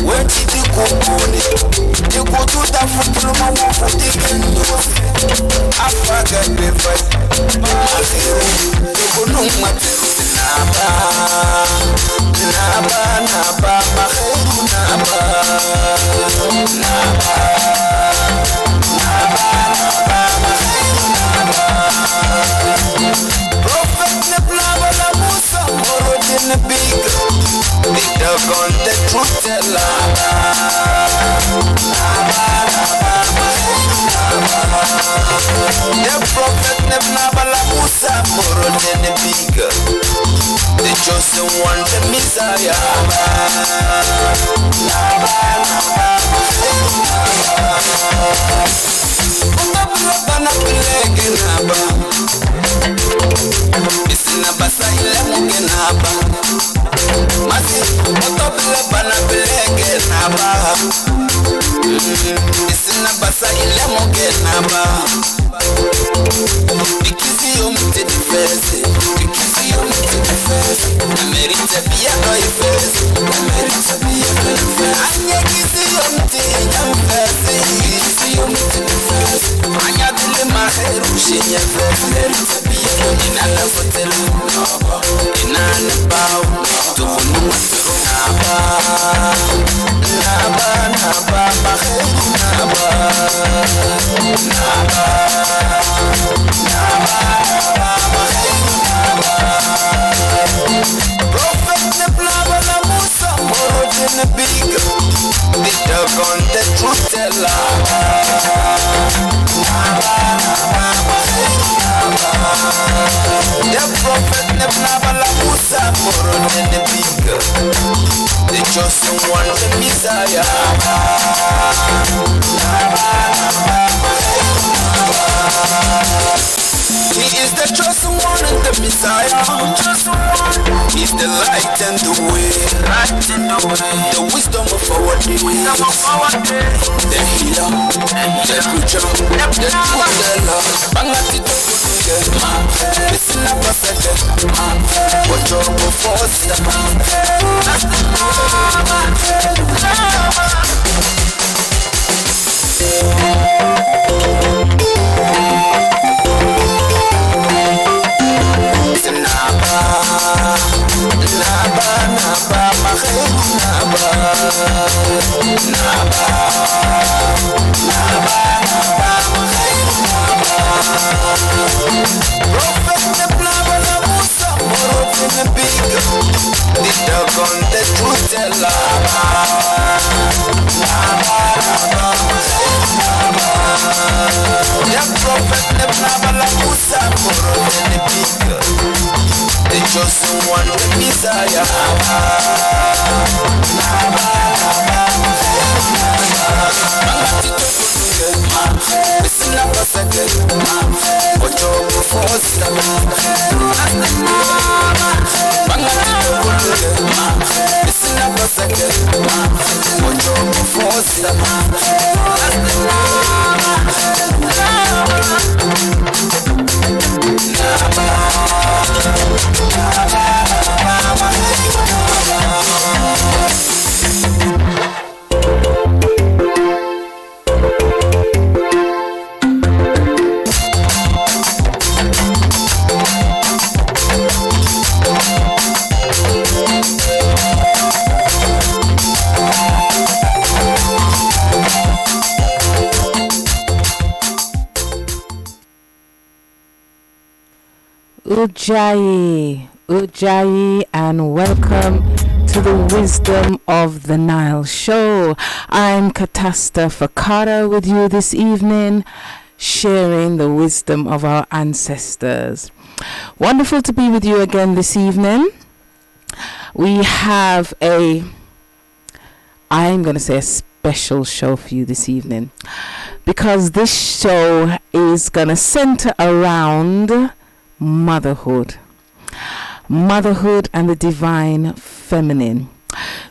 When did you go on it? You go to the football for the window. I forget the fight. You know what Naba, Naba, Naba, Naba, Naba, Prophet Nebla la Musa, more than a big. They dug on the truth teller. The prophet Nebla la Musa, more than a big. The chosen one, the Messiah. Masi, otobile bana belege naba. Isina basa ile moge naba. Ikisi yomite defense, ikisi yomite defense. Amerita biya no defense, Amerita biya no defense. Anya kisi yomite defense, ikisi yomite defense. Anya dile maheru shinya defense, Amerita biya no inana fotelo, inana bao. Naba, Naba, Naba, Naba, Naba, Prophet Nebla la Musa, more than a big. They dug on the truth teller. The prophet Nebla la Musa, more than a big. The chosen one, the Messiah. He is the chosen one and the Messiah. He's the light and the way. The wisdom of our day. The healer, the preacher, the truth-teller. Bangati to listen up a second. What you're before Prophet Nebla la Musa, more than a big. They dug on the truth teller. The prophet Nebla la Musa, more than a big. The chosen one, the Messiah. Listen up a second. What you're before listen up a second. What you're before Ujayi, and welcome to the Wisdom of the Nile show. I'm Katasta Fakara with you this evening, sharing the wisdom of our ancestors. Wonderful to be with you again this evening. We have I'm going to say a special show for you this evening, because this show is going to center around motherhood and the divine feminine.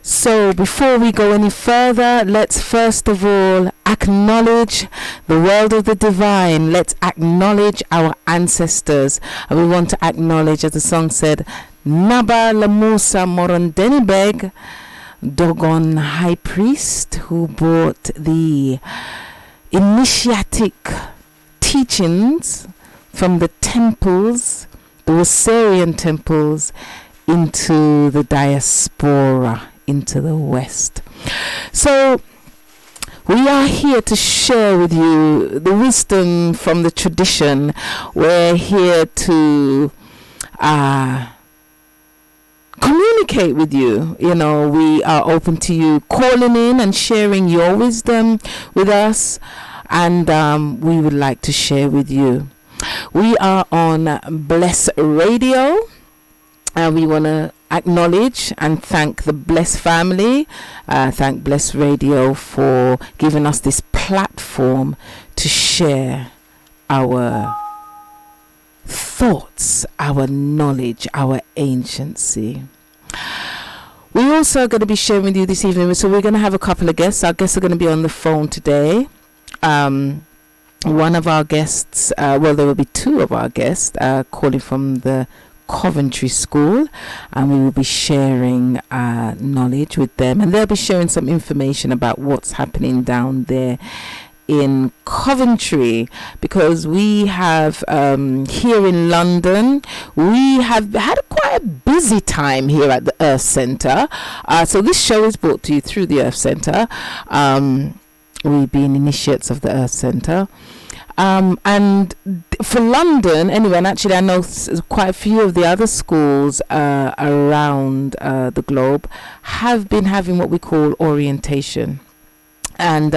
So before we go any further, let's first of all acknowledge the world of the divine. Let's acknowledge our ancestors, and we want to acknowledge, as the song said, Naba Lamusa Morondenibeg, Dogon High Priest, who brought the initiatic teachings from the temples, the Wasarian temples, into the diaspora, into the West. So we are here to share with you the wisdom from the tradition. We're here to communicate with you. You know, we are open to you calling in and sharing your wisdom with us, and we would like to share with you. We are on Bless Radio, and we want to acknowledge and thank the Bless family, thank Bless Radio for giving us this platform to share our thoughts, our knowledge, our anciency. We also are going to be sharing with you this evening, so we're going to have a couple of guests. Our guests are going to be on the phone today. One of our guests, there will be two of our guests calling from the Coventry School, and we will be sharing knowledge with them, and they'll be sharing some information about what's happening down there in Coventry, because we have here in London, we have had quite a busy time here at the Earth Centre. So this show is brought to you through the Earth Centre. We've been initiates of the Earth Centre. And for London, anyway, and actually I know quite a few of the other schools around the globe have been having what we call orientation. And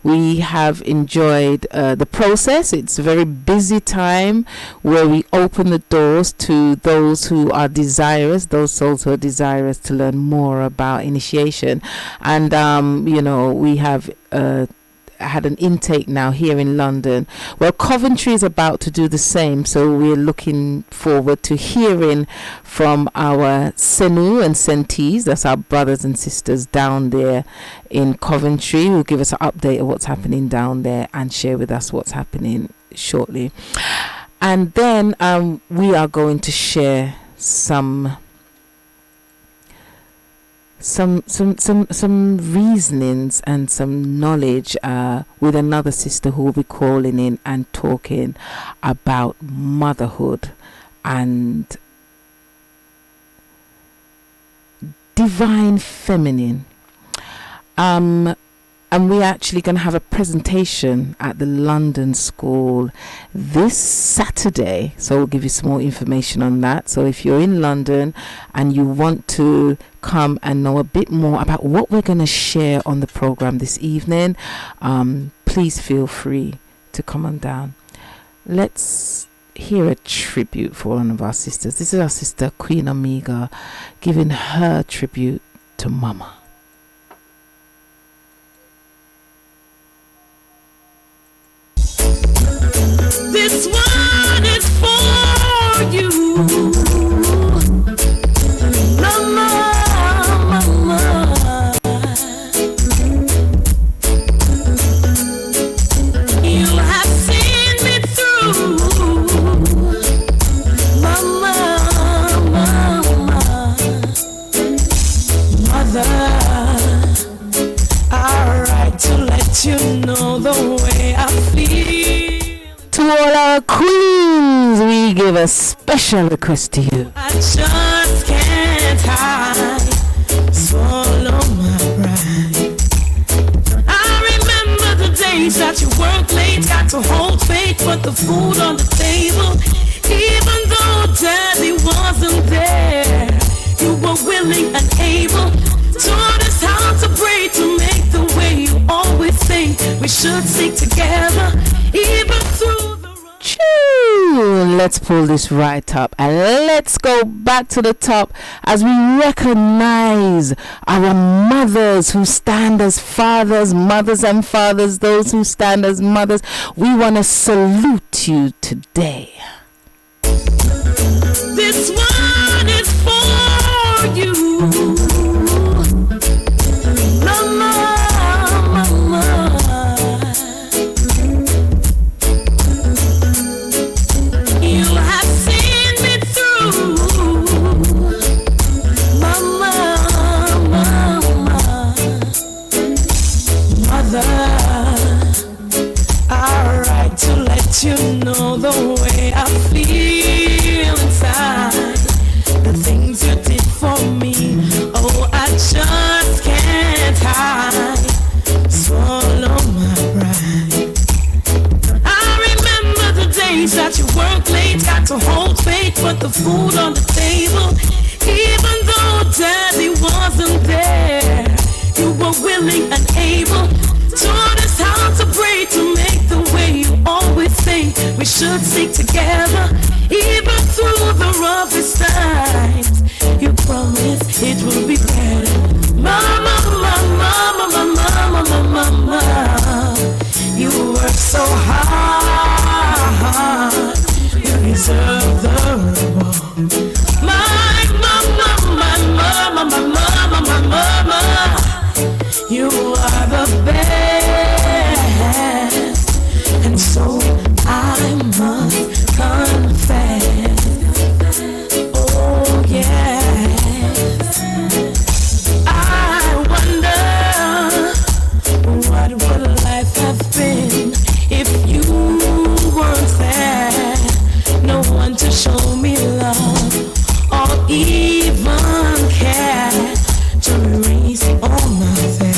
we have enjoyed the process. It's a very busy time where we open the doors to those who are desirous, those souls who are desirous to learn more about initiation. And, we have had an intake now here in London. Well, Coventry is about to do the same, so we're looking forward to hearing from our Senu and Sentees, that's our brothers and sisters down there in Coventry, who'll give us an update of what's happening down there and share with us what's happening shortly. And then we are going to share some reasonings and some knowledge with another sister who will be calling in and talking about motherhood and divine feminine. And we're actually going to have a presentation at the London School this Saturday. So we'll give you some more information on that. So if you're in London and you want to come and know a bit more about what we're going to share on the program this evening, please feel free to come on down. Let's hear a tribute for one of our sisters. This is our sister Queen Omega giving her tribute to Mama. This one is for you, Mama, Mama. You have seen me through, Mama, Mama. Mother, I write to let you know the way I feel. To all our queens, we give a special request to you. I just can't hide, swallow my pride. I remember the days that you worked late, got to hold faith, put the food on the table. Even though Daddy wasn't there, you were willing and able. Taught us how to pray, to make the way you always say we should stick together, even through the Let's pull this right up and let's go back to the top as we recognize our mothers who stand as fathers, mothers and fathers, those who stand as mothers. We want to salute you today. This one is for you, Mama, Mama. You have seen me through, food on the table. Even though Daddy wasn't there, you were willing and able. Taught us how to pray, to make the way you always say we should stick together. Even through the roughest times, you promised it will be better. Mama, mama, mama, mama, mama, mama, you work so hard, you deserve the reward. My mama, my mama, my mama, my mama, you are the best, and so I must confess. Oh yes, I wonder what would life have been if you weren't there. No one to show me love or even care to erase all my fear.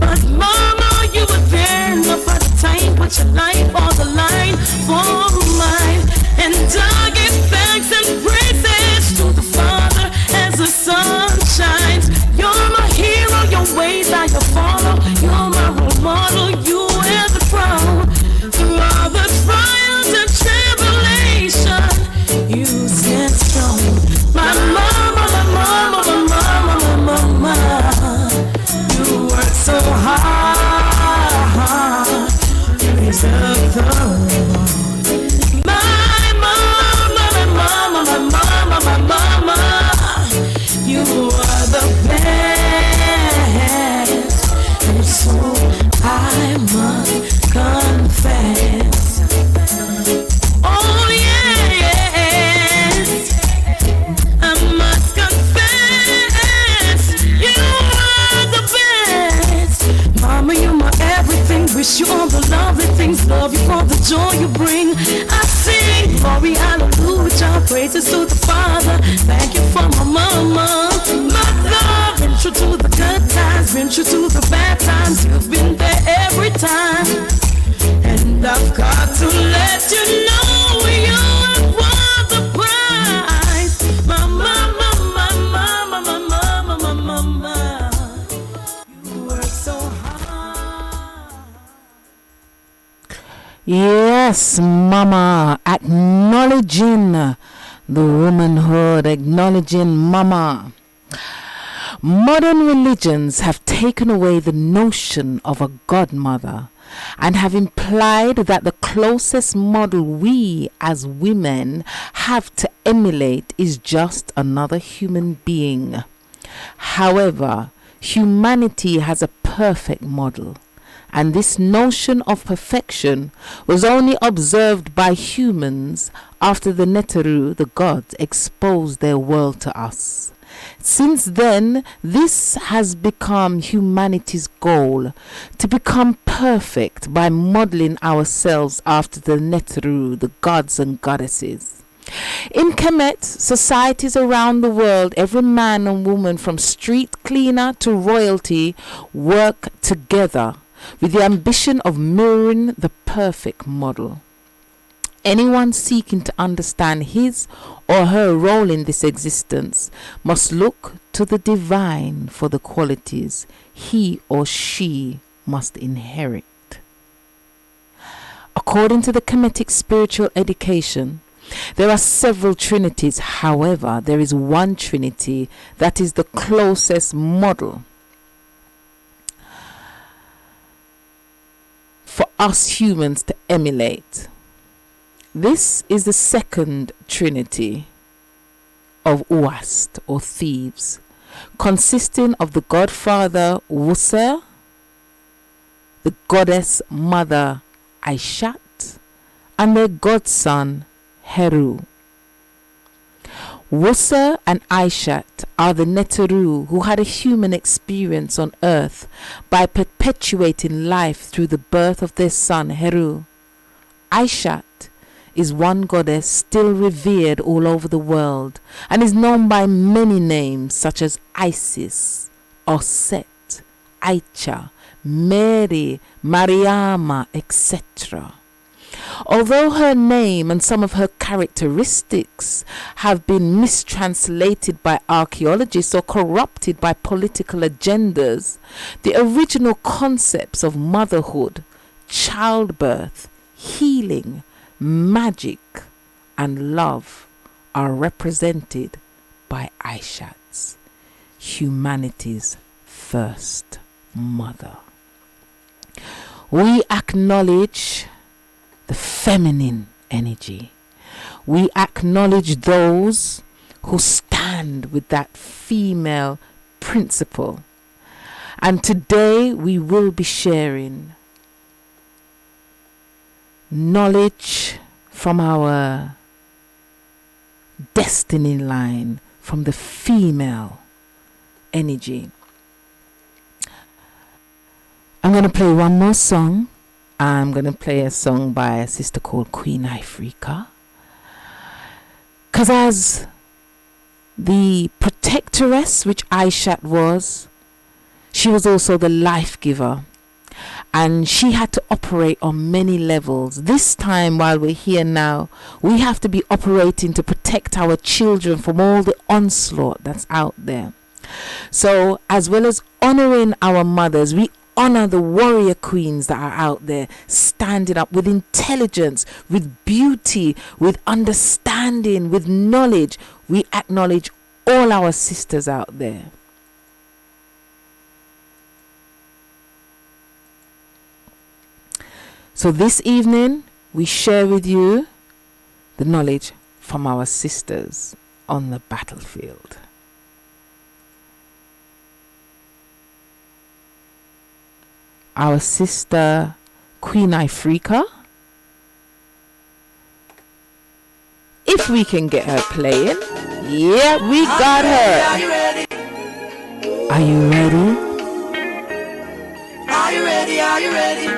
But mama, you were there enough at the time, put your life on the line for mine. And I give thanks and praises to the Father as the sun shines. You're my hero, your ways I follow. You're my role model, you wear the crown. Through all the trials and tribulation, you stand strong. My mama, my mama, my mama, my mama, you work so hard, you deserve the reward. My mama, my mama, my mama, my mama, you are the best, and so I must confess. Oh yes, I must confess, you are the best. Mama, you're my everything. Wish you all the lovely things. Love you for the joy you bring. I sing glory, hallelujah, praises to the Father. Thank you for my mama. Mother, been true to the good times, been true to the bad times. You've been there every time, and I've got to let you know you have won the prize. My mama, my mama, my mama, my mama, you work so hard. Yes, mama, acknowledging the womanhood, acknowledging mama. Modern religions have taken away the notion of a godmother and have implied that the closest model we as women have to emulate is just another human being. However, humanity has a perfect model, and this notion of perfection was only observed by humans after the Neteru, the gods, exposed their world to us. Since then, this has become humanity's goal, to become perfect by modeling ourselves after the Neteru, the gods and goddesses. In Kemet, societies around the world, every man and woman from street cleaner to royalty work together with the ambition of mirroring the perfect model. Anyone seeking to understand his or her role in this existence must look to the divine for the qualities he or she must inherit. According to the Kemetic spiritual education, there are several trinities. However, there is one trinity that is the closest model for us humans to emulate. This is the second trinity of Uast, or thieves, consisting of the godfather Wuser, the goddess mother Aishat, and their godson Heru. Wuser and Aishat are the Neteru who had a human experience on earth by perpetuating life through the birth of their son Heru. Aishat is one goddess still revered all over the world and is known by many names such as Isis, Oset, Aicha, Mary, Mariama, etc. Although her name and some of her characteristics have been mistranslated by archaeologists or corrupted by political agendas, the original concepts of motherhood, childbirth, healing, magic, and love are represented by Aishat's humanity's first mother. We acknowledge the feminine energy. We acknowledge those who stand with that female principle. And today we will be sharing knowledge from our destiny line, from the female energy. I'm going to play one more song. I'm going to play a song by a sister called Queen Ifrica. Because as the protectoress, which Aishat was, she was also the life giver. And she had to operate on many levels. This time, while we're here now, we have to be operating to protect our children from all the onslaught that's out there. So, as well as honoring our mothers, we honor the warrior queens that are out there, standing up with intelligence, with beauty, with understanding, with knowledge. We acknowledge all our sisters out there. So this evening, we share with you the knowledge from our sisters on the battlefield. Our sister Queen Ifrica, if we can get her playing. Yeah, we got her. Are you ready? Are you ready? Are you ready? Are you ready?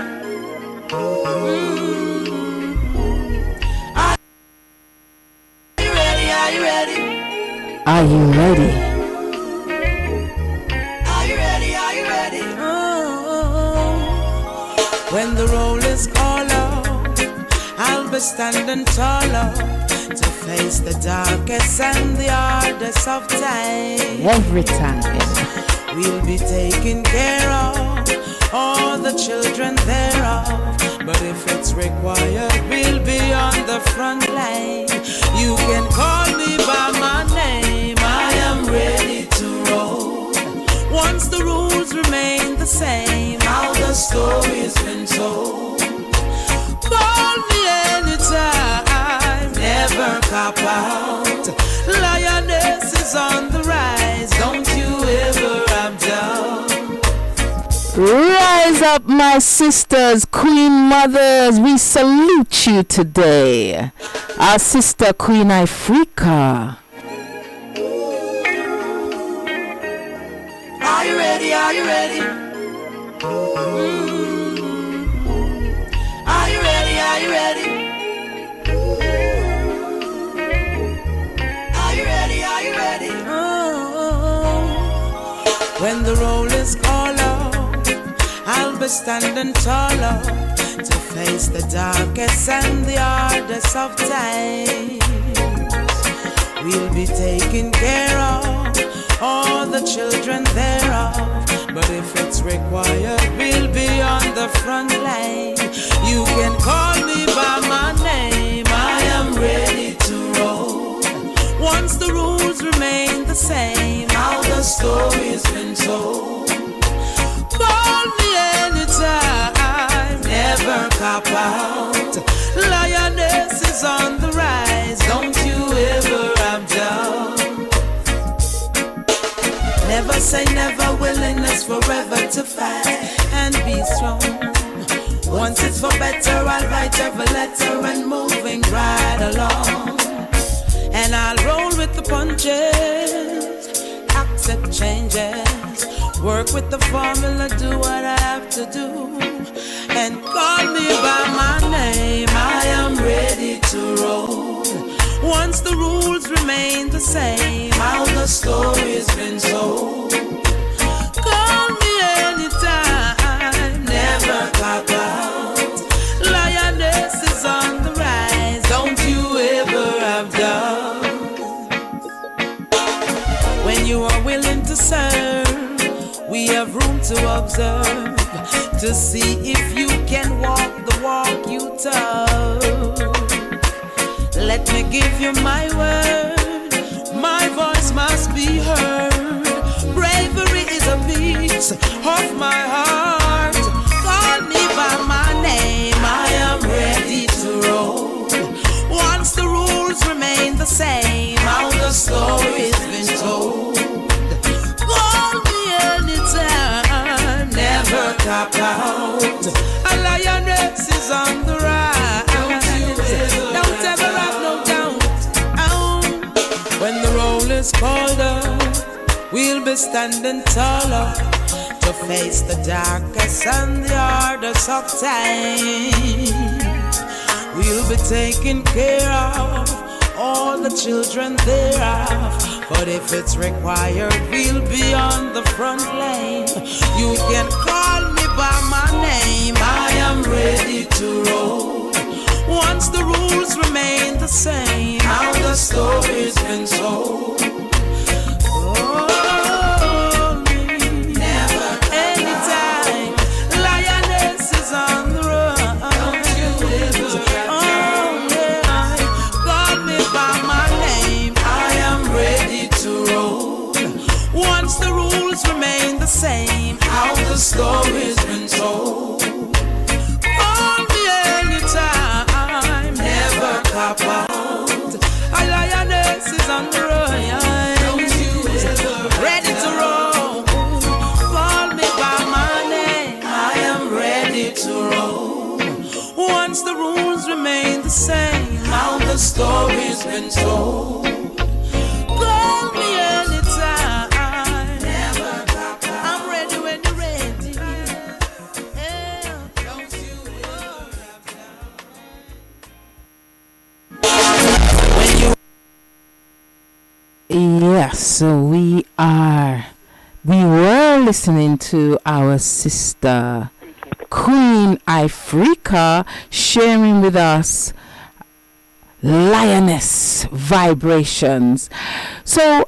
Are you ready? Are you ready? Are you ready? Are you ready? Are you ready? When the roll is called up, I'll be standing taller to face the darkest and the hardest of time. Every time. We'll be taking care of all the children thereof. But if it's required, we'll be on the front line. You can call me by my name. I am ready to roll. Once the rules remain the same, how the story's been told. Call me anytime, never cop out. Lioness is on the rise, don't you ever have doubt. Rise up, my sisters, queen mothers. We salute you today. Our sister Queen Ifrica. Are you ready? Are you ready? Are you ready? Are you ready? Are you ready? Are you ready? When the roll is called up, I'll be standing taller to face the darkest and the hardest of times. We'll be taking care of all the children thereof. But if it's required, we'll be on the front line. You can call me by my name. I am ready to roll. Once the rules remain the same, how the story's been told. Call me anytime, never cop out. Lioness is on the rise, don't you ever have doubt. Never say never, willingness forever to fight and be strong. Once it's for better, I'll write every letter and moving right along. And I'll roll with the punches, accept changes, work with the formula, do what I have to do. And call me by my name, I am ready to roll. Once the rules remain the same, how the story's been told. Call me anytime, never cop out. Lioness is on When you are willing to serve, we have room to observe, to see if you can walk the walk you tell. Let me give you my word, my voice must be heard. Bravery is a piece of my heart. Call me by my name, I am ready to roll. Once the rules remain the same, how the story's been told. Call me anytime, never tap out. A lioness is on the rise. Don't ever have no doubt. When the roll is called up, we'll be standing taller to face the darkest and the hardest of times. We'll be taking care of all the children thereof. But if it's required, we'll be on the front lane. You can call me by my name, I am ready to roll. Once the rules remain the same, how the story's been told. Call me, never, anytime. Lioness is on the run. Don't you ever call me by my name, I am ready to roll. Once the rules remain the same, how the story's been told. Call me anytime, never cop out. A lioness is on the run. Ready to roll. Call me by my name, I am ready to roll. Once the rules remain the same, how the story's been told. Call me anytime, never cop out. I'm ready when you're ready. Yeah. Don't you ever cop out. When you Yes, so we were listening to our sister Queen Ifrika sharing with us lioness vibrations. So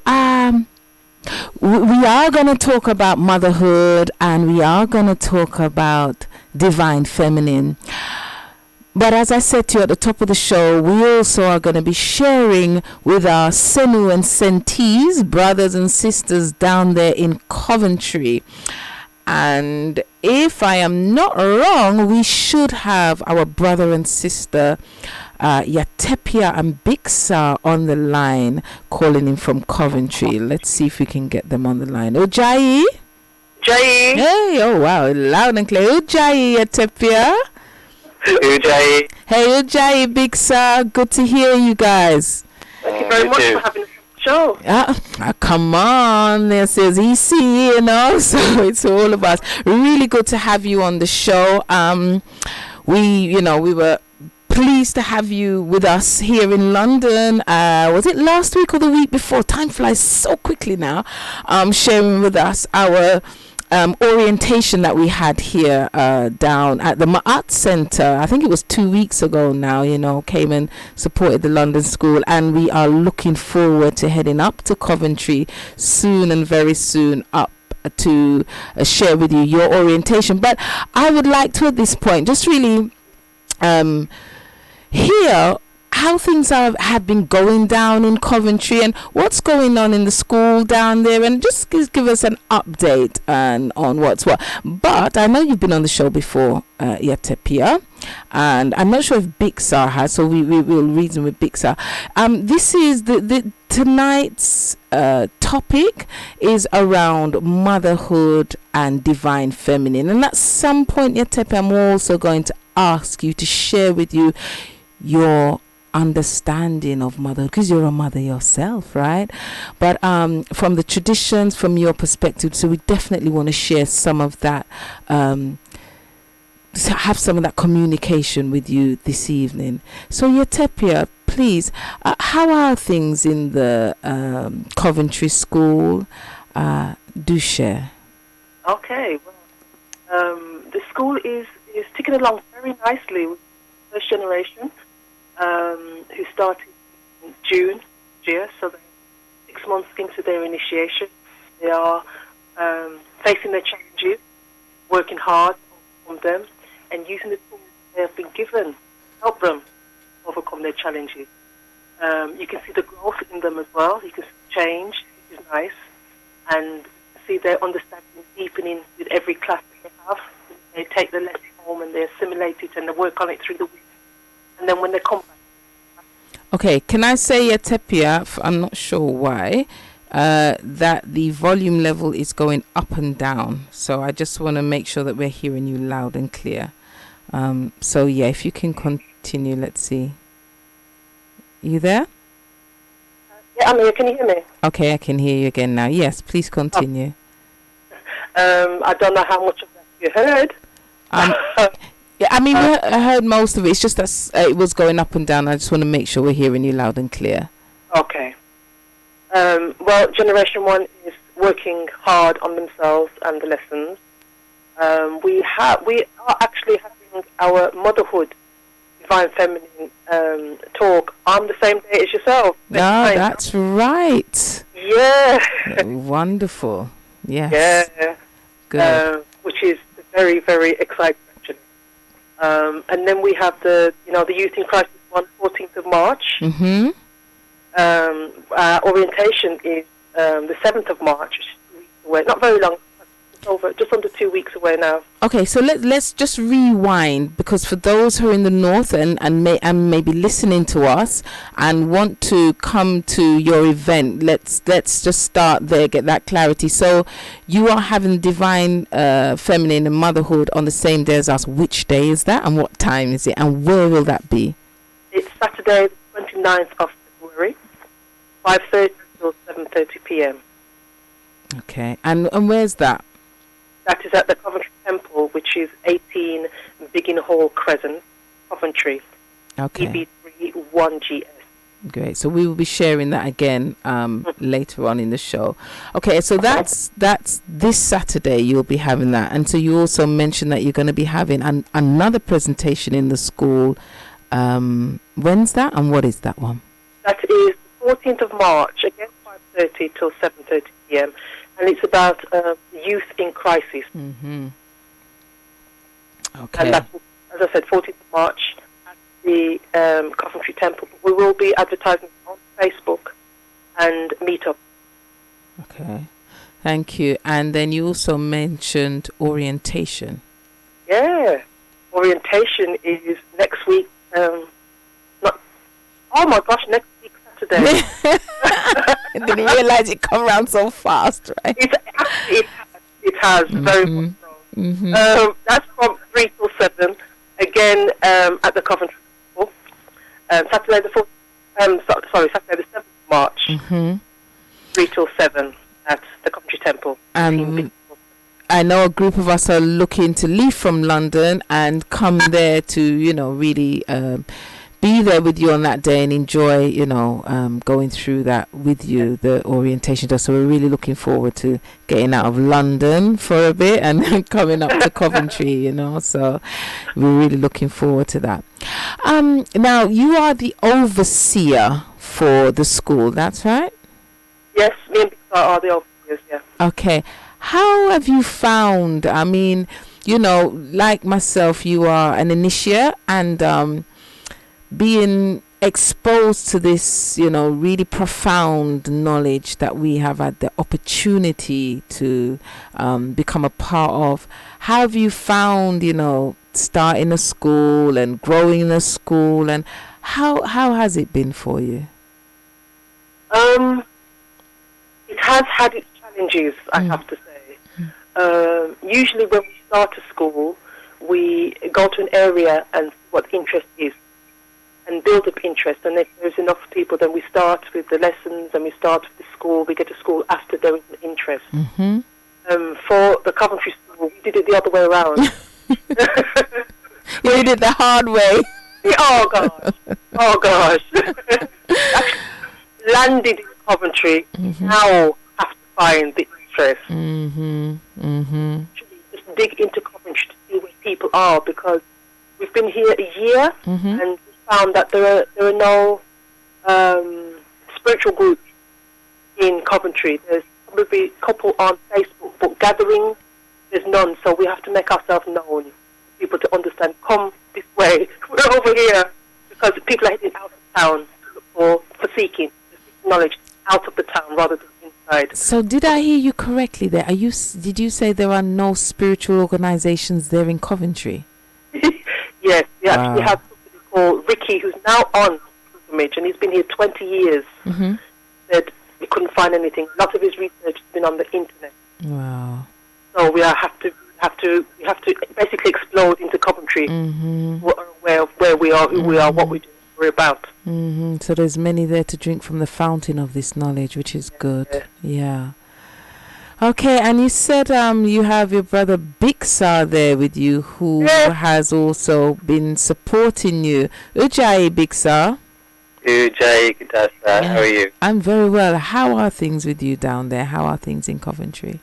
we are going to talk about motherhood, and we are going to talk about divine feminine. But as I said to you at the top of the show, we also are going to be sharing with our Senu and Sentees, brothers and sisters down there in Coventry. And if I am not wrong, we should have our brother and sister Yatepia and Bixa on the line, calling in from Coventry. Let's see if we can get them on the line. Ujai? Jai. Hey, oh wow, loud and clear. Ujai, Yatepia. Ujai. Hey, Ujai, Bixa, good to hear you guys. Thank you very much for having us on the show. Come on, this is EC, you know, so it's all of us. Really good to have you on the show. We were pleased to have you with us here in London. Was it last week or the week before? Time flies so quickly now. Sharing with us our orientation that we had here down at the Ma'at Centre. I think it was 2 weeks ago now, came and supported the London school, and we are looking forward to heading up to Coventry soon, and very soon up to share with you your orientation. But I would like to, at this point, just really hear how things have been going down in Coventry and what's going on in the school down there, and just give us an update on what's what. But I know you've been on the show before, Yatepia, and I'm not sure if Bixa has, so we will reason with Bixa. This is the tonight's topic is around motherhood and divine feminine, and at some point, Yatepia, I'm also going to ask you to share with you your understanding of motherhood, because you're a mother yourself, right? But from the traditions, from your perspective, so we definitely want to share some of that, have some of that communication with you this evening. So Yatepia, please, how are things in the Coventry school? Do share. Okay, well, the school is ticking along very nicely with the first generation, who started in June this year, so they're 6 months into their initiation. They are facing their challenges, working hard on them, and using the tools they have been given to help them overcome their challenges. You can see the growth in them as well. You can see change, which is nice, and see their understanding deepening with every class that they have. They take the lesson home and they assimilate it and they work on it through the week. And then when they come back. Okay, can I say, Tepia, I'm not sure why, that the volume level is going up and down. So I just want to make sure that we're hearing you loud and clear. So yeah, if you can continue, let's see. You there? Yeah, I'm here. Can you hear me? Okay, I can hear you again now. Yes, please continue. I don't know how much of that you heard. Yeah, I mean, I heard most of it. It's just that it was going up and down. I just want to make sure we're hearing you loud and clear. Okay. Well, Generation 1 is working hard on themselves and the lessons. We are actually having our motherhood, divine feminine talk on the same day as yourself. No, that's right. Yeah. Wonderful. Yes. Yeah. Good. Which is very, very exciting, actually. And then we have the Youth in Crisis one, 14th of March. Mm-hmm. Orientation is the 7th of March, which is 2 weeks away. Not very long. Just under 2 weeks away now. Okay, so let's just rewind, because for those who are in the north and maybe listening to us and want to come to your event, let's just start there, get that clarity. So you are having divine feminine and motherhood on the same day as us. Which day is that, and what time is it, and where will that be? It's Saturday, the 29th of February, 5:30 till 7:30 p.m. Okay, and where's that? That is at the Coventry Temple, which is 18 Biggin Hall Crescent, Coventry. Okay. EB3 1GS. Great. So we will be sharing that again later on in the show. Okay, so that's this Saturday you'll be having that. And so you also mentioned that you're going to be having another presentation in the school. When's that, and what is that one? That is the 14th of March, again 5:30 till 7:30 p.m. And it's about youth in crisis. Mm-hmm. Okay. And that's, as I said, 14th of March at the Coventry Temple. But we will be advertising on Facebook and Meetup. Okay. Thank you. And then you also mentioned orientation. Yeah. Orientation is next week. Next week, Saturday. I didn't realize it come around so fast, right? It has very much so. Mm-hmm. That's from 3 till 7. Again, at the Coventry Temple. Saturday the 7th of March. Mm-hmm. 3 till 7 at the Coventry Temple. I know a group of us are looking to leave from London and come there to, really be there with you on that day and enjoy, going through that with you, the orientation. So we're really looking forward to getting out of London for a bit and coming up to Coventry, so we're really looking forward to that. Now, you are the overseer for the school, that's right? Yes, me and Peter are the overseers, yeah. Okay. How have you found, like myself, you are an initiate, and being exposed to this, really profound knowledge that we have had the opportunity to become a part of. How have you found, starting a school and growing in a school, and how has it been for you? It has had its challenges, I have to say. Usually when we start a school, we go to an area and see what the interest is, and build up interest. And if there's enough people, then we start with the lessons and we start with the school. We get to school after there is an interest. Mm-hmm. For the Coventry school, we did it the other way around. You did it the hard way. Oh gosh. Actually, landed in Coventry, now have to find the interest. Mm-hmm. Mm-hmm. Just dig into Coventry to see where people are, because we've been here a year and we found that there are no spiritual groups in Coventry. There's probably a couple on Facebook, but gatherings, there's none. So we have to make ourselves known, for people to understand. Come this way. We're over here because people are heading out of town for seeking knowledge out of the town rather than inside. So did I hear you correctly there? Did you say there are no spiritual organizations there in Coventry? Yes, we actually have somebody called Ricky who's now on pilgrimage, and he's been here 20 years. Mm-hmm. Said he couldn't find anything. A lot of his research has been on the internet. Wow. So we have to basically explode into Coventry. Mm-hmm. We're aware of where we are, who we are, what we do, what we're about. Mm-hmm. So there's many there to drink from the fountain of this knowledge, which is good. Yeah. Okay, and you said you have your brother Bixar there with you, who has also been supporting you. Ujjayi Bixar. Ujjayi Kudasa, how are you? I'm very well. How are things with you down there? How are things in Coventry?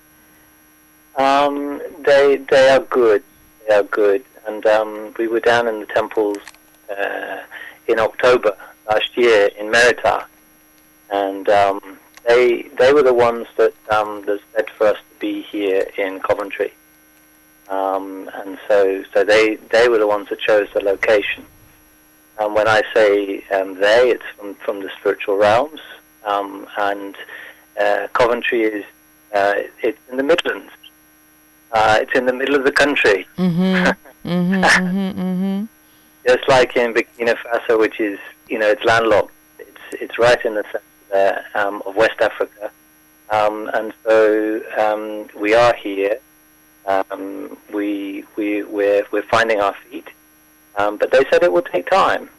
They are good. They are good. And we were down in the temples in October last year in Merita, and they were the ones that said for us to be here in Coventry, and so they were the ones that chose the location. And when I say they, it's from the spiritual realms, and Coventry is it's in the Midlands. It's in the middle of the country. Mm-hmm. Mm-hmm. Mm-hmm. Mm-hmm. Just like in Burkina Faso, which is, it's landlocked. It's right in the center there of West Africa, and so we are here. We're finding our feet, but they said it will take time.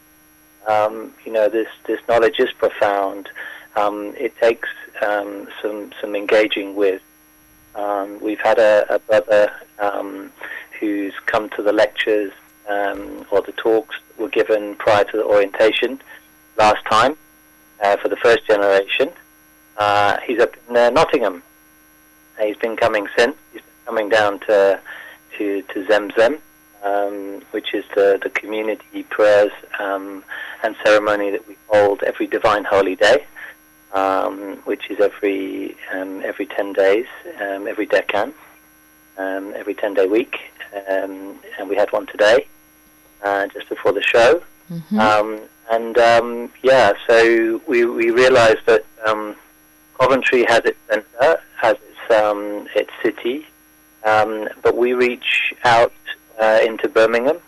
This knowledge is profound. It takes some engaging with. We've had a brother who's come to the lectures or the talks that were given prior to the orientation last time for the first generation. He's up in Nottingham. He's been coming since. He's been coming down to Zemzem, which is the community prayers and ceremony that we hold every Divine Holy Day, which is every 10 days, every decan, every 10-day week, and we had one today, just before the show. Mm-hmm. So we realised that Coventry has its centre, has its city, but we reach out into Birmingham.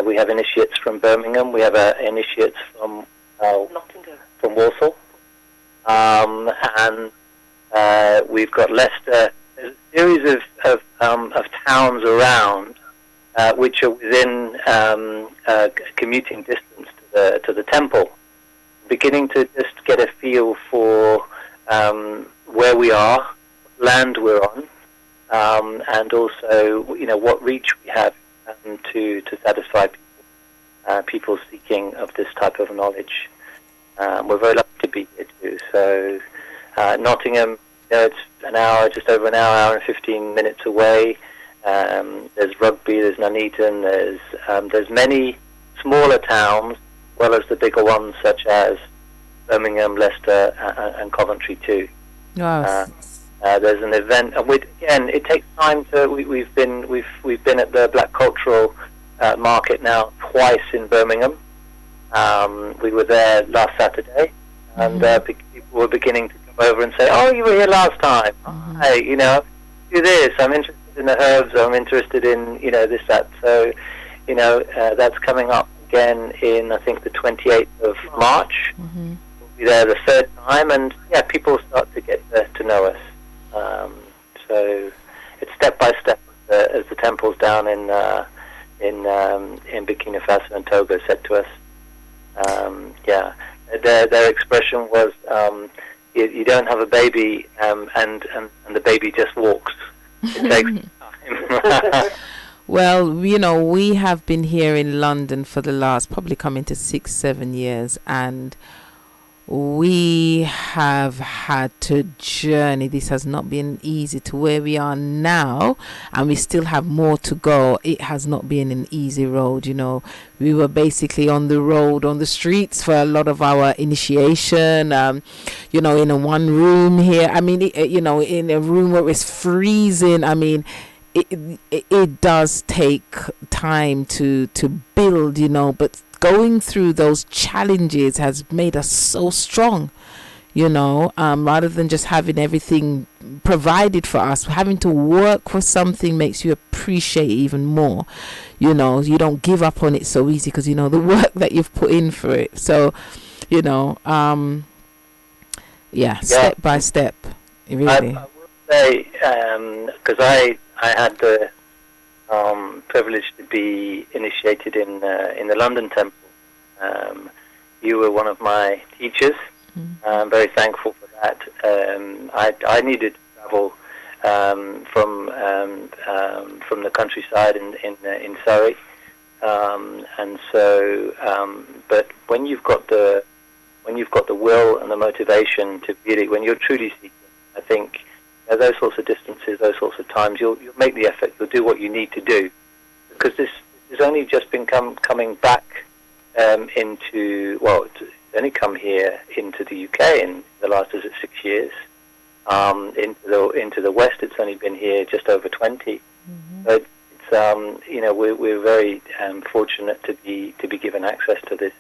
We have initiates from Birmingham. We have initiates from Nottingham, from Walsall, and we've got Leicester. There's a series of towns around which are within commuting distance to the temple. Beginning to just get a feel for where we are, what land we're on, and also what reach we have to satisfy people seeking of this type of knowledge. We're very lucky to be here too. So Nottingham, it's an hour, just over an hour and 15 minutes away. There's Rugby, there's Nuneaton, there's many smaller towns, as well as the bigger ones such as Birmingham, Leicester, and Coventry too. Wow. There's an event, and again, it takes time to. We've been at the Black Cultural Market now twice in Birmingham. We were there last Saturday, and people were beginning to come over and say, "Oh, you were here last time. Mm-hmm. Hey, do this. I'm interested in the herbs. I'm interested in this, that." So, that's coming up again in I think the 28th of March. Mm-hmm. We'll be there the third time, and people start to get to know us. So it's step by step as the temples down in Burkina Faso and Togo said to us. Their expression was, you don't have a baby and the baby just walks. It takes time. Well, we have been here in London for the last, probably coming to 6-7 years, and we have had to journey. This has not been easy to where we are now, and we still have more to go. It has not been an easy road. We were basically on the road, on the streets for a lot of our initiation, in a one room here. I mean, in a room where it's freezing. I mean, it does take time to build, but going through those challenges has made us so strong, rather than just having everything provided for us. Having to work for something makes you appreciate it even more. You don't give up on it so easy because the work that you've put in for it. So, step by step, really. I will say, because I had the privilege to be initiated in the London Temple. You were one of my teachers. I'm very thankful for that. I needed to travel from the countryside in Surrey, and so. But when you've got the will and the motivation to really, when you're truly seeking, I think those sorts of distances, those sorts of times, you'll make the effort. You'll do what you need to do, because this has only just been coming back it's only come here into the UK in the last 6 years. Into the West, it's only been here just over 20. But it's we're very fortunate to be given access to this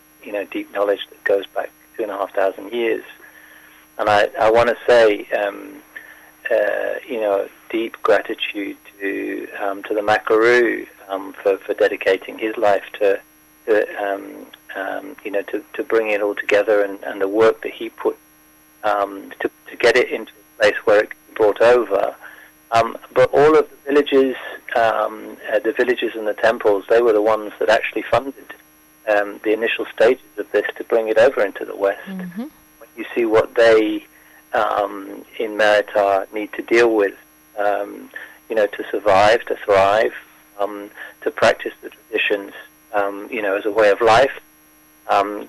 deep knowledge that goes back 2,500 years. And I want to say deep gratitude to the Makaroo for dedicating his life to bring it all together, and the work that he put to get it into a place where it can be brought over. But all of the villages and the temples, they were the ones that actually funded the initial stages of this to bring it over into the West. When you see what they in Meritar need to deal with, to survive, to thrive, to practice the traditions, as a way of life,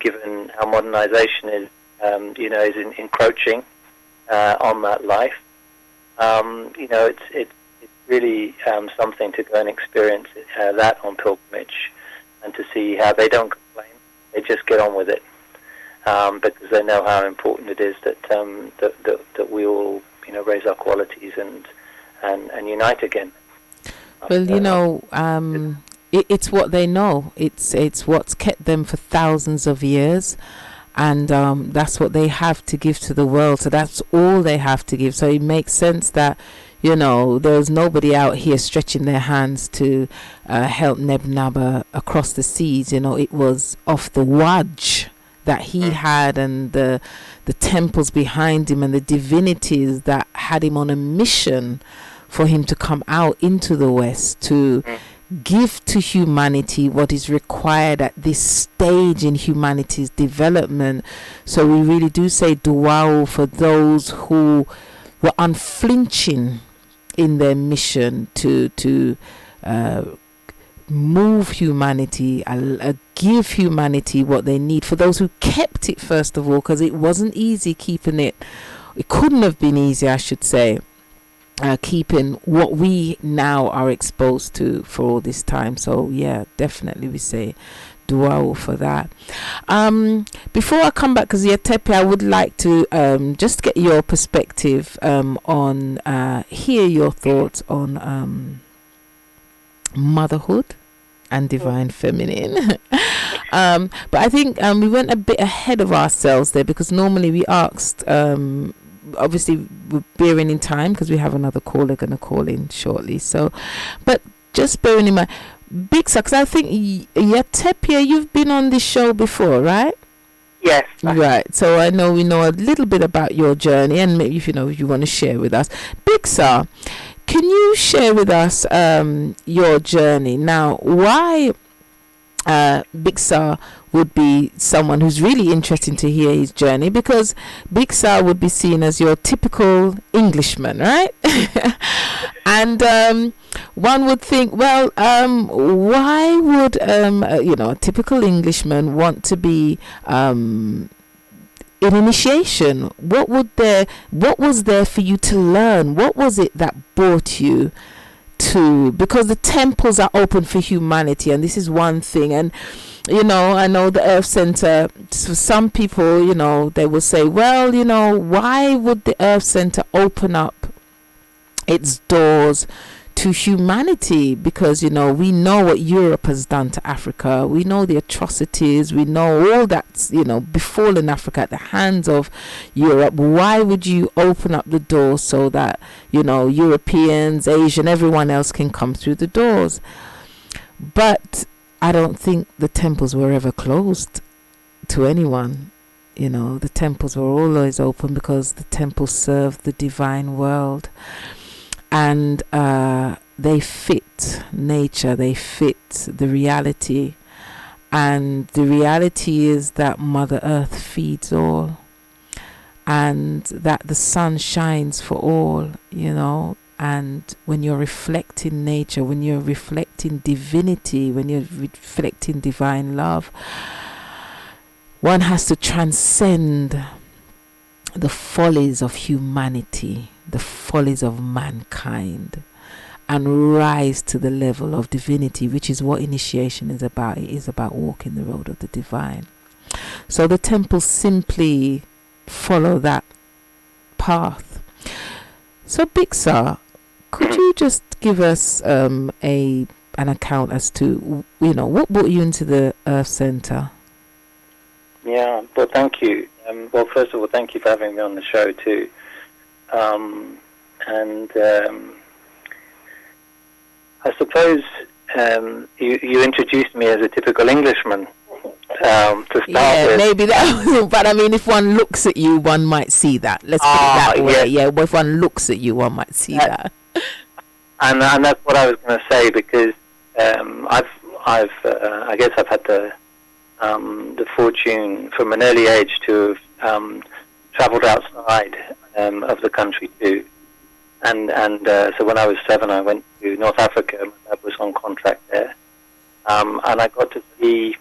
given how modernization is encroaching on that life. It's really something to go and experience that on pilgrimage, and to see how they don't complain; they just get on with it, because they know how important it is that we all raise our qualities and unite again. Well, it's what they know. It's what's kept them for thousands of years, and that's what they have to give to the world. So that's all they have to give. So it makes sense that there's nobody out here stretching their hands to help Nebnaba across the seas. It was off the Waj that he had, and the temples behind him, and the divinities that had him on a mission for him to come out into the West to give to humanity what is required at this stage in humanity's development. So we really do say du'a for those who were unflinching in their mission to move humanity, give humanity what they need. For those who kept it, first of all, because it wasn't easy keeping it. It couldn't have been easy, I should say. Keeping what we now are exposed to for all this time. So yeah, definitely we say dua for that. Before I come back, because Tepe, I would like to just get your perspective on hear your thoughts on motherhood and divine feminine. But I think we went a bit ahead of ourselves there, because normally we asked obviously we're bearing in time because we have another caller going to call in shortly. So, but just bearing in mind, Big Sucks, I think Tepia, you've been on this show before, right? Yes. Right. So I know we know a little bit about your journey, and maybe if you want to share with us. Big Sir, can you share with us your journey? Now, why Big Sir would be someone who's really interesting to hear his journey, because Big Sir would be seen as your typical Englishman, right? And one would think, well, why would a typical Englishman want to be in initiation? What was there for you to learn? What was it that brought you to, because the temples are open for humanity, and this is one thing. And I know the Earth Center, for some people, they will say, well, why would the Earth Center open up its doors to humanity? Because we know what Europe has done to Africa. We know the atrocities. We know all that's befallen Africa at the hands of Europe. Why would you open up the door so that Europeans, Asian, everyone else can come through the doors? But I don't think the temples were ever closed to anyone. The temples were always open because the temples served the divine world. And they fit nature, they fit the reality. And the reality is that Mother Earth feeds all. And that the sun shines for all, And when you're reflecting nature, when you're reflecting divinity, when you're reflecting divine love, one has to transcend the follies of humanity, the follies of mankind, and rise to the level of divinity, which is what initiation is about. It is about walking the road of the divine. So the temples simply follow that path. So Biksa, could you just give us an account as to what brought you into the Earth Center? Yeah, well, thank you. Well, first of all, thank you for having me on the show too. I suppose you introduced me as a typical Englishman to start with. Maybe that. But I mean, if one looks at you, one might see that. Let's put it that way. Yes. Yeah, if one looks at you, one might see that. And that's what I was going to say, because I guess I've had the fortune from an early age to have travelled outside of the country too. And so when I was 7, I went to North Africa. My dad was on contract there, and I got to see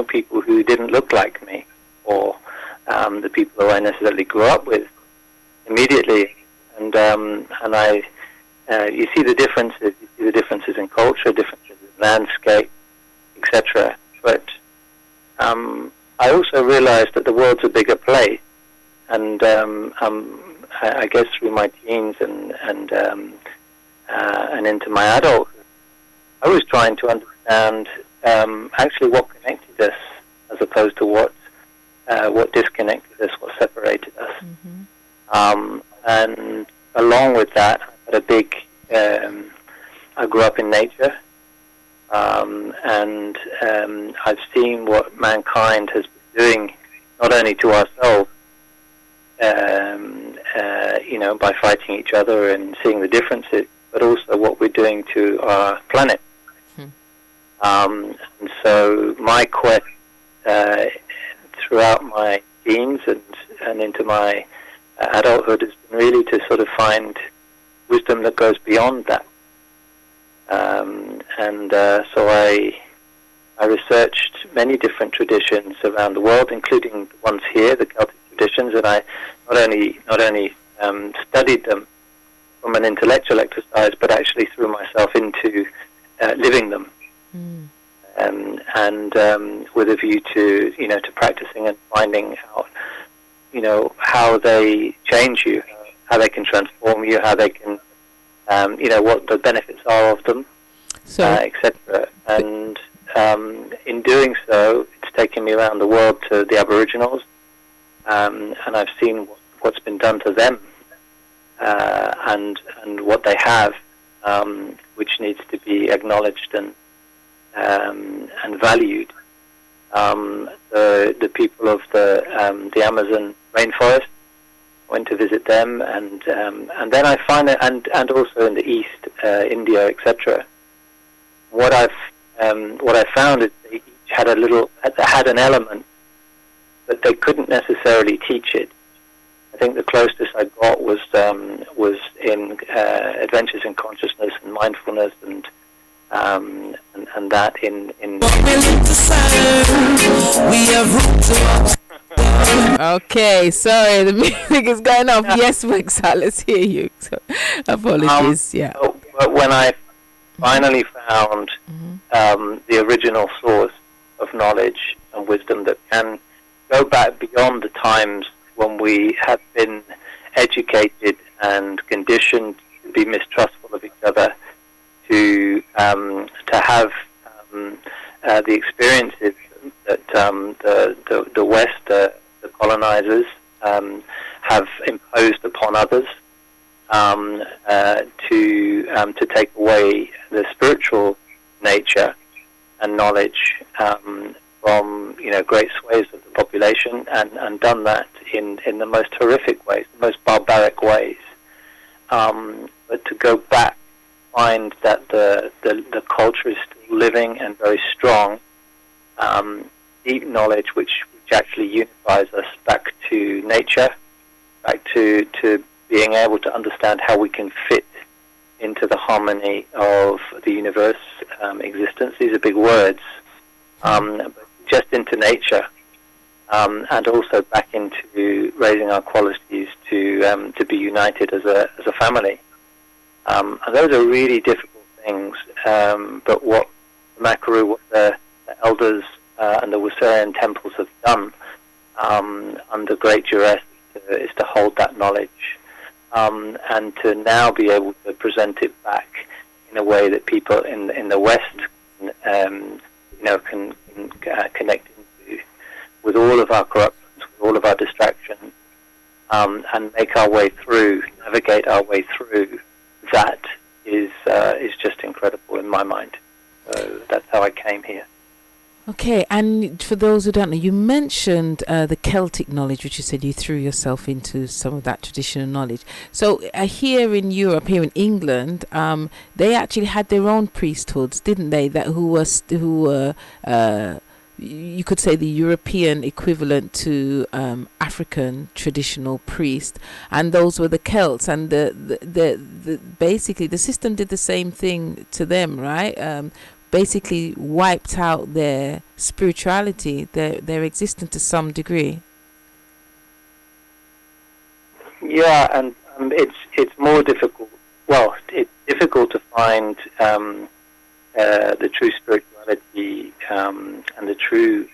people who didn't look like me, or the people who I necessarily grew up with immediately. And I you see the differences. You see the differences in culture, differences in landscape, etc. But I also realized that the world's a bigger place, and I guess through my teens and into my adulthood, I was trying to understand actually what connected us, as opposed to what disconnected us, what separated us. Mm-hmm. And along with that, I had I grew up in nature. And I've seen what mankind has been doing, not only to ourselves, by fighting each other and seeing the differences, but also what we're doing to our planet. And so my quest throughout my teens and into my adulthood has been really to sort of find wisdom that goes beyond that. So I researched many different traditions around the world, including the ones here, the Celtic traditions, and I not only studied them from an intellectual exercise, but actually threw myself into living them, and with a view to practicing and finding out, how they change you, how they can transform you, how they can, what the benefits are of them, etc. And in doing so, it's taken me around the world to the Aboriginals, and I've seen what's been done to them, and what they have, which needs to be acknowledged and valued. The people of the Amazon rainforest, went to visit them, and then I find it, and also in the East, India, etc. What I found is they each had an element, but they couldn't necessarily teach it. I think the closest I got was in Adventures in Consciousness and Mindfulness, and that in. We have room to Okay, sorry, the music is going off. Yes, Wexal, let's hear you. So, apologies. Yeah. But when I finally found the original source of knowledge and wisdom that can go back beyond the times when we have been educated and conditioned to be mistrustful of each other, to have the experiences that the West, the colonizers, have imposed upon others, to take away the spiritual nature and knowledge from great swathes of the population, and done that in the most horrific ways, the most barbaric ways. But to go back, find that the culture is still living and very strong, deep knowledge which actually unifies us back to nature, back to being able to understand how we can fit into the harmony of the universe existence. These are big words, but just into nature, and also back into raising our qualities to be united as a family. And those are really difficult things, but what Makaru, what the elders and the Wasarian temples have done under great duress is to hold that knowledge, and to now be able to present it back in a way that people in the West can connect into, with all of our corruptions, with all of our distractions, and make our way through, navigate our way through. That is just incredible in my mind. So that's how I came here. Okay, and for those who don't know, you mentioned the Celtic knowledge, which you said you threw yourself into some of that traditional knowledge. So here in Europe, here in England, they actually had their own priesthoods, didn't they? Who were you could say the European equivalent to African traditional priest, and those were the Celts, and the basically the system did the same thing to them, right? Basically wiped out their spirituality, their existence to some degree. Yeah, and it's more difficult. Well, it's difficult to find the true spirituality and the true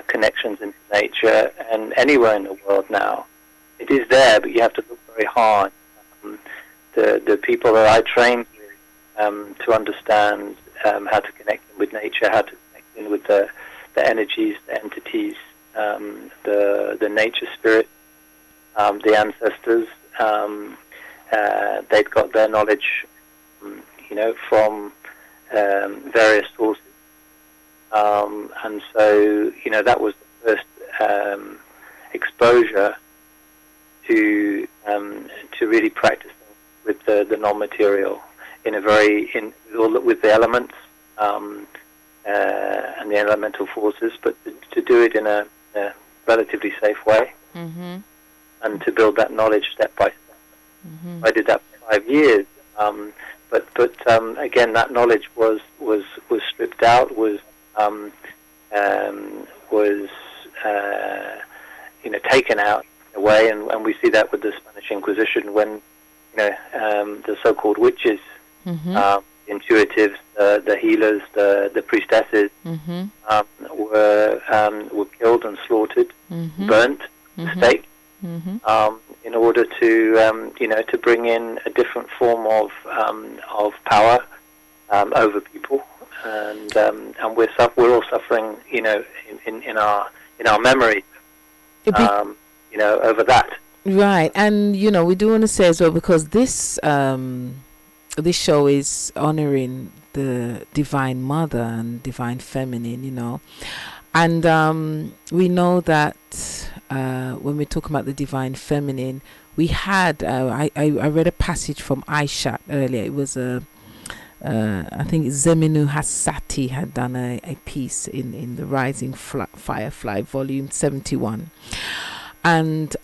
connections into nature and anywhere in the world now. It is there, but you have to look very hard. The people that I trained with to understand how to connect in with nature, how to connect in with the energies, the entities, the nature spirit, the ancestors. They'd got their knowledge, from various sources, and so that was the first exposure to really practicing with the non-material with the elements and the elemental forces, but to do it in a relatively safe way, and to build that knowledge step by step. I did that for 5 years, but again, that knowledge was stripped out, was taken out away, and we see that with the Spanish Inquisition when the so-called witches, intuitives, the healers, the priestesses, were killed and slaughtered, burnt, staked, in order to bring in a different form of power over people, and we're all suffering, in our memory, over that. Right, and we do want to say as well, because this show is honoring the Divine Mother and Divine Feminine, and we know that when we're talking about the Divine Feminine, we had I read a passage from Aisha earlier. It was I think Zeminu Hassati had done a piece in the Rising Firefly, volume 71, and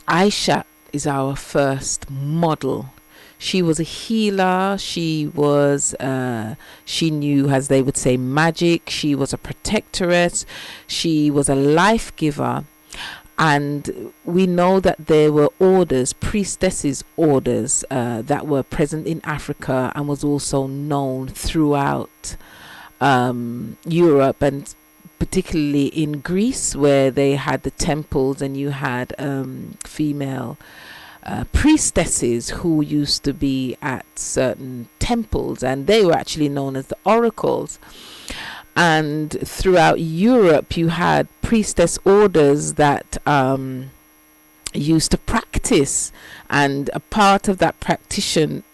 Aisha is our first model She was a healer. She knew, as they would say, magic. She was a protectoress. She was a life giver. And we know that there were orders, priestesses orders, that were present in Africa and was also known throughout Europe, and particularly in Greece, where they had the temples, and you had female priestesses who used to be at certain temples, and they were actually known as the oracles. And throughout Europe, you had priestess orders that used to practice, and a part of that practicing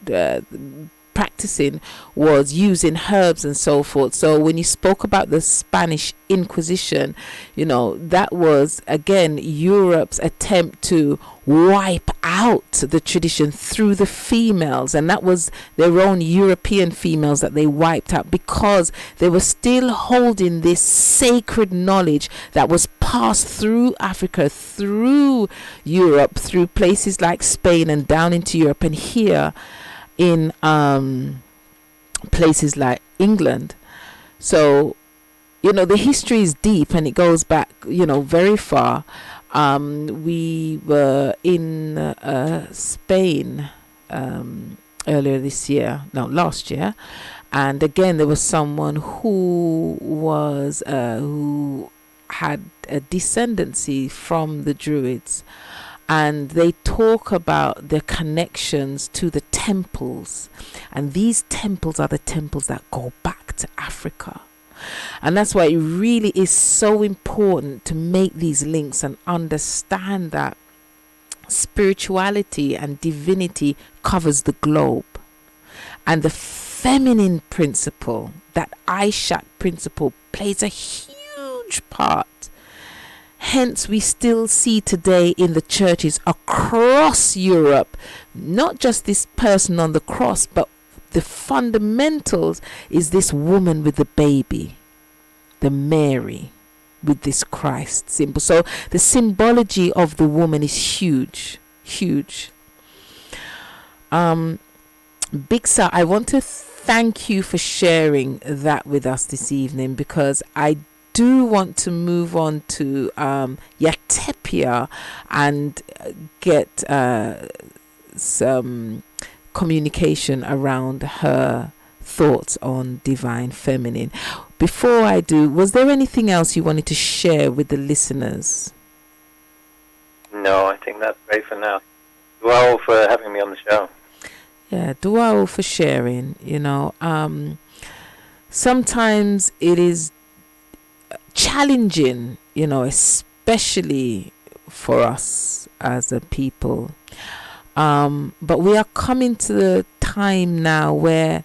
was using herbs and so forth. So when you spoke about the Spanish Inquisition, that was again Europe's attempt to wipe out the tradition through the females, and that was their own European females that they wiped out, because they were still holding this sacred knowledge that was passed through Africa, through Europe, through places like Spain and down into Europe, and here in places like England. So the history is deep, and it goes back very far. We were in Spain earlier last year, and again there was someone who was who had a descendancy from the Druids, and they talk about their connections to the temples, and these temples are the temples that go back to Africa. And that's why it really is so important to make these links and understand that spirituality and divinity covers the globe, and the feminine principle, that Aishat principle, plays a huge part. Hence, we still see today in the churches across Europe, not just this person on the cross, but the fundamentals is this woman with the baby, the Mary with this Christ symbol. So the symbology of the woman is huge. Big Sir, I want to thank you for sharing that with us this evening, because I do want to move on to Yatepia and get some communication around her thoughts on divine feminine. Before I do, was there anything else you wanted to share with the listeners? No, I think that's great for now. Well, for having me on the show. Yeah, duao for sharing. Sometimes it is challenging, especially for us as a people. But we are coming to the time now where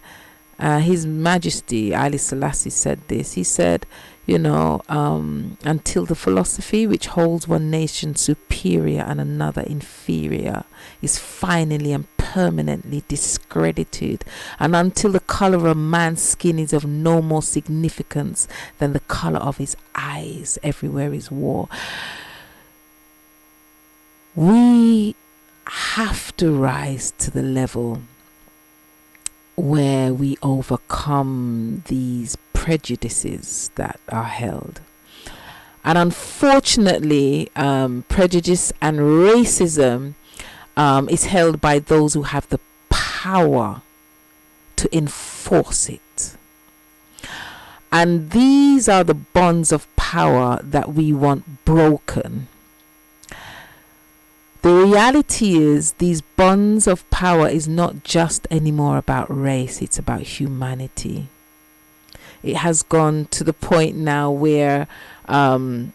His Majesty Haile Selassie said this. He said, until the philosophy which holds one nation superior and another inferior is finally and permanently discredited, and until the color of a man's skin is of no more significance than the color of his eyes, everywhere is war. We have to rise to the level where we overcome these prejudices that are held. And unfortunately, prejudice and racism is held by those who have the power to enforce it. And these are the bonds of power that we want broken. The reality is, these bonds of power is not just anymore about race, it's about humanity. It has gone to the point now where the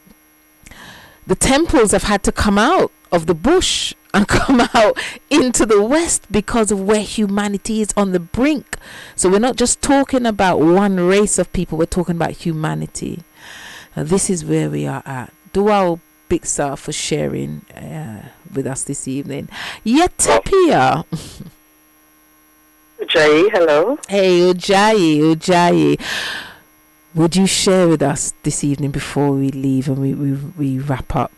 temples have had to come out of the bush and come out into the West because of where humanity is on the brink. So we're not just talking about one race of people, we're talking about humanity. This is where we are at. Duao Big Sir for sharing with us this evening. Yatepia. Ujayi, hello. Hey, Ujayi. Would you share with us this evening before we leave and we wrap up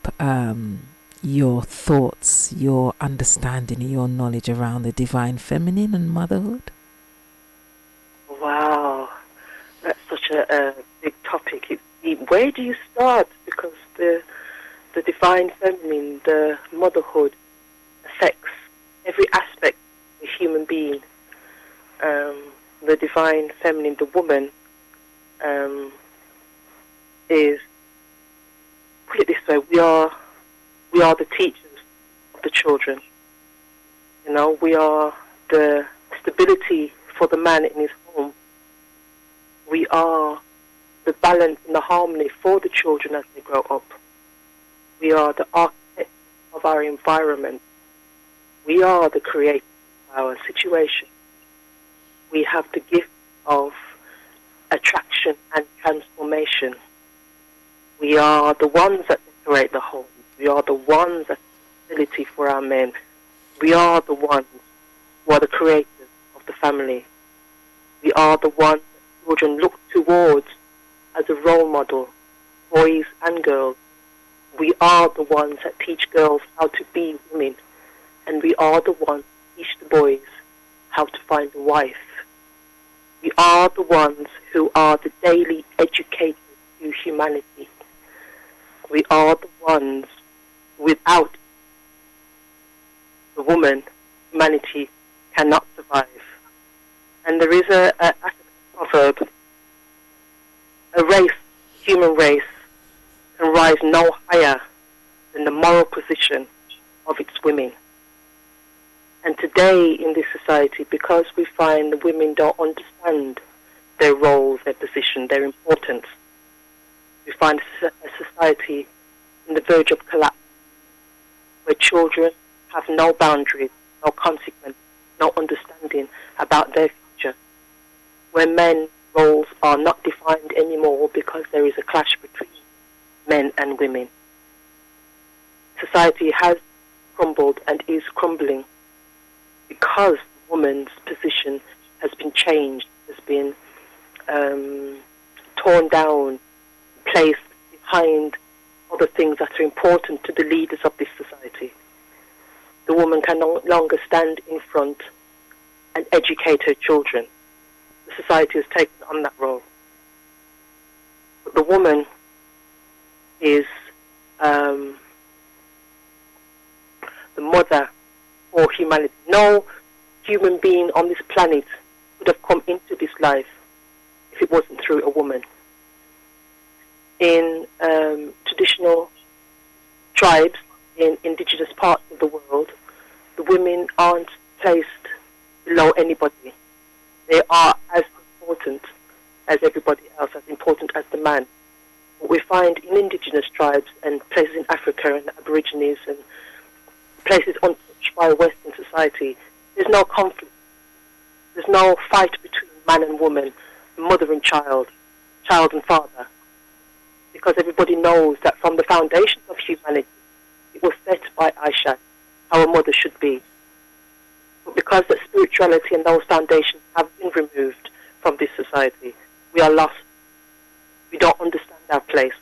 your thoughts, your understanding, your knowledge around the divine feminine and motherhood? Wow, that's such a big topic. Where do you start? Because the divine feminine, the motherhood, affects every aspect of the human being. The divine feminine, the woman, is, put it this way, we are the teachers of the children. You know, we are the stability for the man in his home. We are the balance and the harmony for the children as they grow up. We are the architect of our environment. We are the creator of our situation. We have the gift of attraction and transformation. We are the ones that decorate the home. We are the ones that have stability for our men. We are the ones who are the creators of the family. We are the ones that children look towards as a role model, boys and girls. We are the ones that teach girls how to be women. And we are the ones that teach the boys how to find a wife. We are the ones who are the daily educators to humanity. We are the ones, without the woman, humanity cannot survive. And there is a proverb, a race, human race, can rise no higher than the moral position of its women. And today in this society, because we find the women don't understand their roles, their position, their importance, we find a society on the verge of collapse, where children have no boundaries, no consequence, no understanding about their future, where men's roles are not defined anymore because there is a clash between men and women. Society has crumbled and is crumbling because the woman's position has been changed, has been torn down, placed behind other things that are important to the leaders of this society. The woman can no longer stand in front and educate her children. The society has taken on that role. But the woman is the mother for humanity. No human being on this planet would have come into this life if it wasn't through a woman. In traditional tribes, in indigenous parts of the world, the women aren't placed below anybody. They are as important as everybody else, as important as the man. What we find in indigenous tribes and places in Africa and the Aborigines and places untouched by Western society, there's no conflict. There's no fight between man and woman, mother and child, child and father. Because everybody knows that from the foundations of humanity, it was set by Aisha how a mother should be. But because that spirituality and those foundations have been removed from this society, we are lost. We don't understand our place.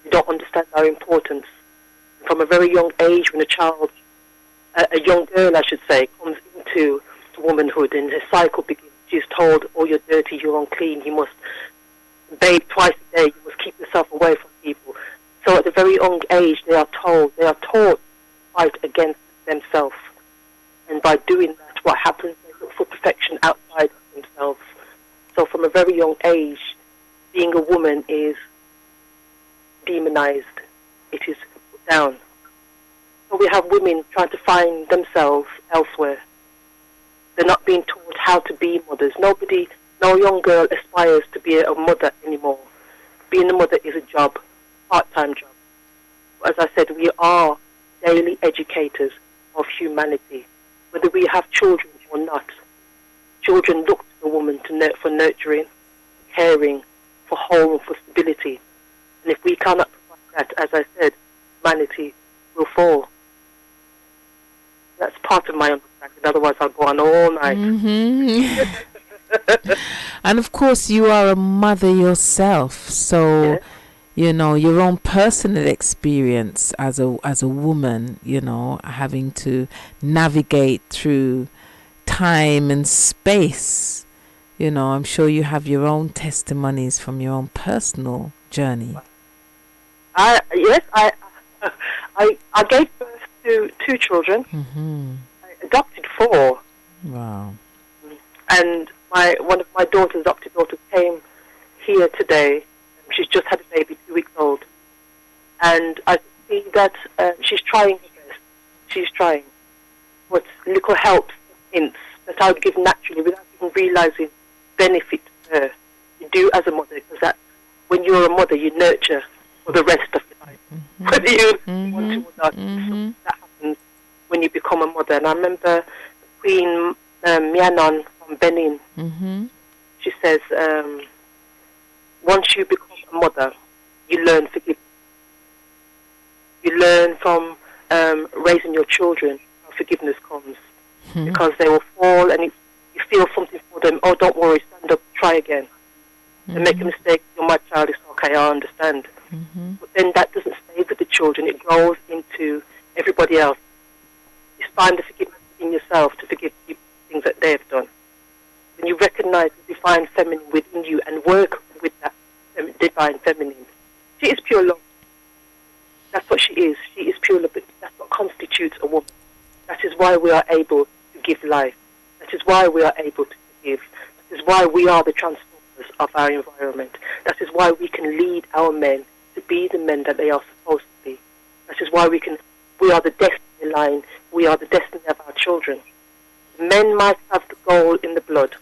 We don't understand our importance. From a very young age, when a young girl, I should say, comes into womanhood and her cycle begins, she's told, oh, you're dirty, you're unclean, you must bathe twice a day, you must keep yourself away from people. So at a very young age, they are taught to fight against themselves. And by doing that, what happens, they look for perfection outside of themselves. So from a very young age, being a woman is demonized. It is put down. So we have women trying to find themselves elsewhere. They're not being taught how to be mothers. No young girl aspires to be a mother anymore. Being a mother is a job, part-time job. As I said, we are daily educators of humanity, whether we have children or not. Children look to the woman for nurturing, caring, for home, for stability. And if we cannot provide that, as I said, humanity will fall. That's part of my understanding. Otherwise, I'll go on all night. Mm-hmm. And of course, you are a mother yourself, so your own personal experience as a woman, having to navigate through time and space. I'm sure you have your own testimonies from your own personal journey. Yes, I gave birth to 2 children. Mm-hmm. I adopted 4. Wow. And one of my adopted daughters came here today. She's just had a baby, 2 weeks old. And I see that she's trying her best. She's trying. But little helps, hints that I would give naturally without even realising benefit to her. You do as a mother, because that when you're a mother, you nurture for the rest of your life. Mm-hmm. Whether you Mm-hmm. want to or not, Mm-hmm. that happens when you become a mother. And I remember Queen Mianon from Benin. Mm-hmm. She says, once you become a mother, you learn forgiveness. You learn from raising your children how forgiveness comes. Mm-hmm. Because they will fall and you feel something for them. Oh, don't worry, stand up, try again. They make a mistake, you're my child, it's okay, I understand. Mm-hmm. But then that doesn't stay with the children, it grows into everybody else. You find the forgiveness in yourself to forgive the things that they have done. When you recognize the divine feminine within you and work with that divine feminine, she is pure love. That's what she is. She is pure love. That's what constitutes a woman. That is why we are able to give life. That is why we are able to forgive. That is why we are the transformers of our environment. That is why we can lead our men to be the men that they are supposed to be. That is why we are the destiny line. We are the destiny of our children. Men might have the goal in the blood,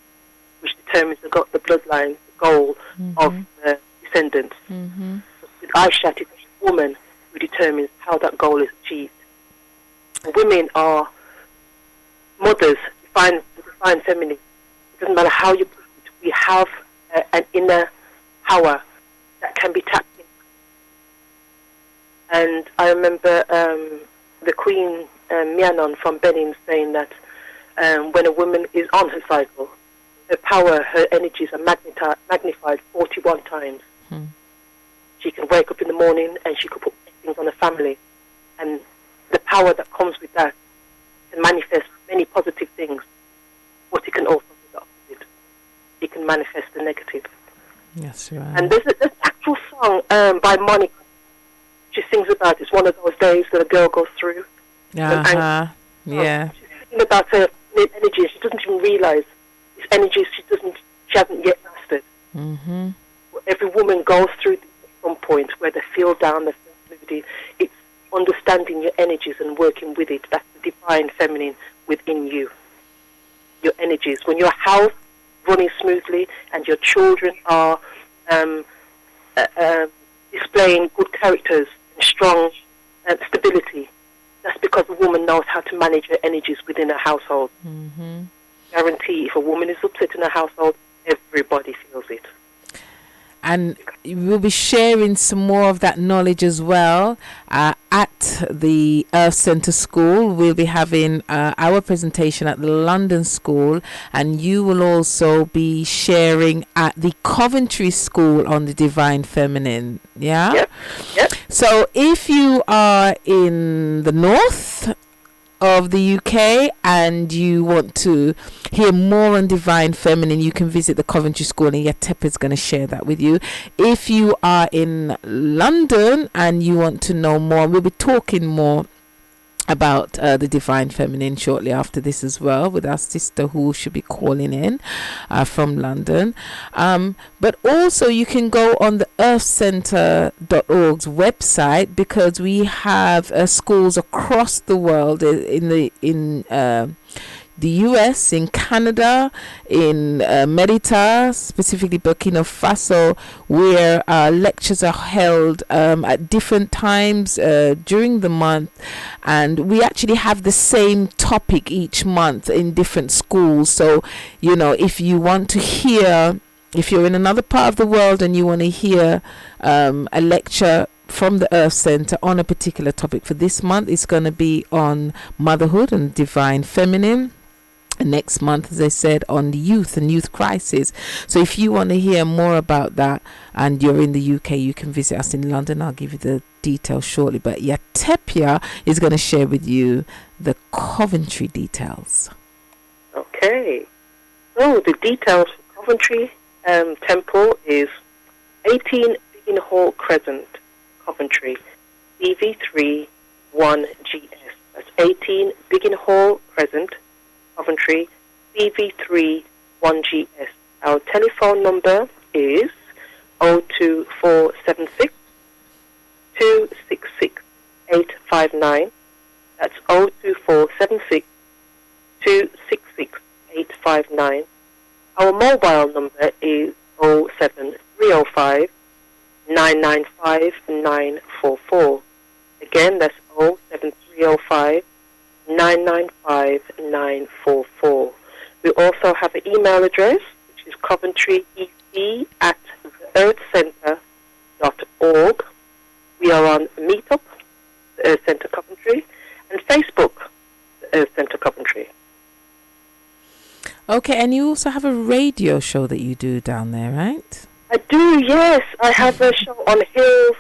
which determines the bloodline, the goal of the descendants. Mm-hmm. But with Aisha, it is a woman who determines how that goal is achieved. Women are mothers, divine feminine. It doesn't matter how you put it. We have an inner power that can be tapped in. And I remember the Queen Mianon from Benin saying that when a woman is on her cycle, her power, her energies are magnified 41 times. She can wake up in the morning and she could put things on her family. And the power that comes with that can manifest many positive things, but it can also be the opposite. It can manifest the negative. That's right. And there's an actual song by Monica. She sings about it's one of those days that a girl goes through. Uh-huh. Yeah. She's singing about her energy. She doesn't even realise it's energies she hasn't yet mastered. Mm-hmm. Every woman goes through at some point where they feel down, they feel moody. It's understanding your energies and working with it. That's the divine feminine within you. Your energies. When your house running smoothly and your children are displaying good characters and strong stability, that's because a woman knows how to manage her energies within her household. Mm-hmm. Guarantee if a woman is upset in her household, everybody feels it. And we'll be sharing some more of that knowledge as well at the Earth Centre School. We'll be having our presentation at the London School, and you will also be sharing at the Coventry School on the Divine Feminine. Yeah? Yep. So if you are in the north of the UK and you want to hear more on Divine Feminine, you can visit the Coventry School, and Yatepa's going to share that with you. If you are in London and you want to know more, we'll be talking more about the Divine Feminine shortly after this as well, with our sister who should be calling in from London. But also you can go on the earthcentre.org's website, because we have schools across the world in the US, in Canada, in Merita, specifically Burkina Faso, where lectures are held at different times during the month, and we actually have the same topic each month in different schools. So, if you want to hear, if you're in another part of the world and you want to hear a lecture from the Earth Centre on a particular topic for this month, it's going to be on motherhood and divine feminine. next month, as I said, on youth and youth crisis. So if you want to hear more about that and you're in the UK, you can visit us in London. I'll give you the details shortly. But Tepia is going to share with you the Coventry details. Okay. So the details for Coventry Temple is 18 Biggin Hall Crescent, Coventry, CV3 1GS. That's 18 Biggin Hall Crescent, Coventry, CV3 1GS. Our telephone number is 02476 266 859. That's 02476 266 859. Our mobile number is 07305 995 944. Again, that's 07305 995 944. We also have an email address, which is coventryec@theearthcentre.org. We are on Meetup, the Earth Centre Coventry, and Facebook, the Earth Centre Coventry. Okay, and you also have a radio show that you do down there, right? I do, yes. I have a show on Hills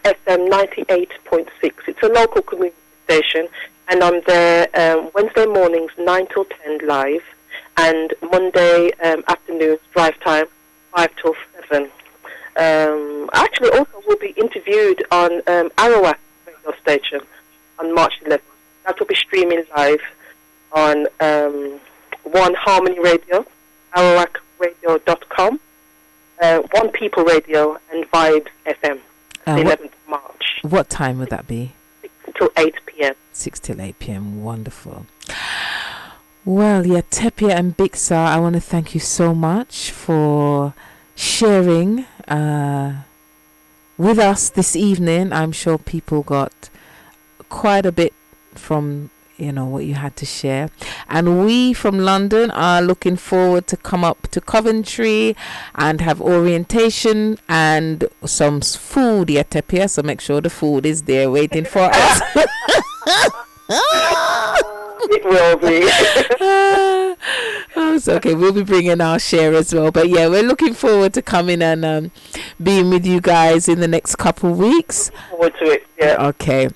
FM 98.6. It's a local community station, and I'm there Wednesday mornings 9 till 10 live, and Monday afternoons drive time 5 till 7. Actually, also will be interviewed on Arawak radio station on March 11th. That will be streaming live on One Harmony Radio, ArawakRadio.com, One People Radio, and Vibes FM. The 11th of March. What time would that be? 6 till 8 p.m. 6 till 8 p.m. Wonderful. Well, Tepia and Bixa, I want to thank you so much for sharing with us this evening. I'm sure people got quite a bit from what you had to share, and we from London are looking forward to come up to Coventry and have orientation and some food, Tepia, so make sure the food is there waiting for us. It will be. It's okay, we'll be bringing our share as well, but we're looking forward to coming and being with you guys in the next couple of weeks. Looking forward to it. Okay.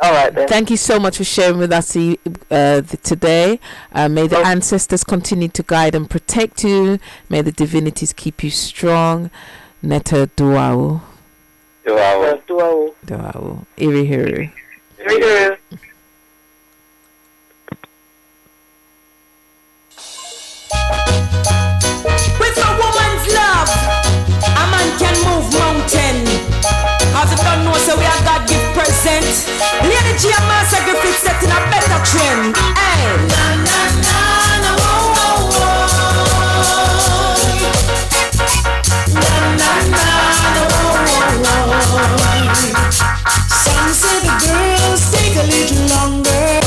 All right, then. Thank you so much for sharing with us today. May the ancestors continue to guide and protect you. May the divinities keep you strong. Neta duau. Duau. Irihiru. Irihiru. With a woman's love, a man can move mountain. As you don't know, so we are God give present. Lady G and Master Griffith setting a better trend. Hey. Na na na na whoa whoa whoa. Na na na na whoa whoa whoa. Some say the girls take a little longer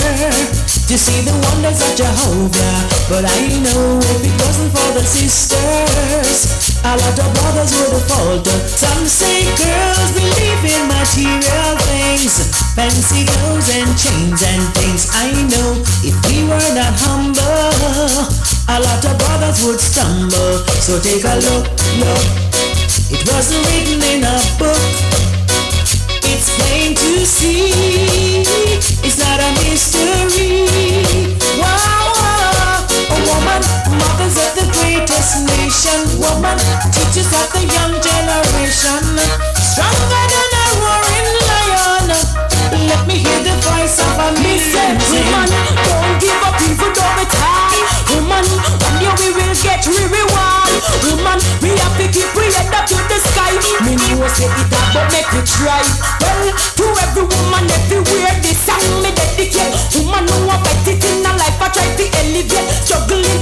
to see the wonders of Jehovah, but I know if it wasn't for the sisters, a lot of brothers would have faltered. Some say girls believe in material things, fancy clothes and chains and things. I know if we were not humble, a lot of brothers would stumble. So take a look. It wasn't written in a book. It's plain to see. It's not a mystery. Wow, a woman, mothers of the greatest nation. Woman, teachers of the young generation. Stronger than a roaring lion. Let me hear the voice of a million. Woman, don't give up even though it's hard. Woman, one day we will get reward. Woman, we have to keep we head up to the sky. Me know say it up, but make we try. Well, to every woman everywhere, this song me dedicate. Woman who a fight it in a life, I try to elevate. Juggling,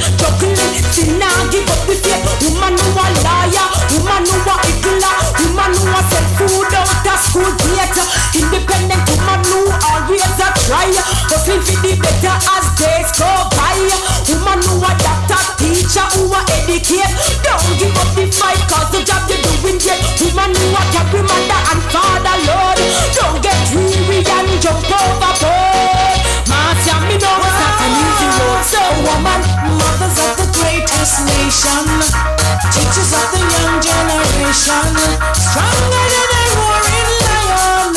still now give up the faith. Woman who a liar, woman who a higgler, woman who a sell food out of school gate. Independent woman who always a try. Hustling for the better as days go by. Woman who a doctor, teacher, who a educate. Don't give up the fight, cause the job you're doing yet. Woman who a carry mother and father, Lord. Don't get weary and jump overboard. Marcia, me know it's not an easy road. So woman, nation, stronger than a roaring lion.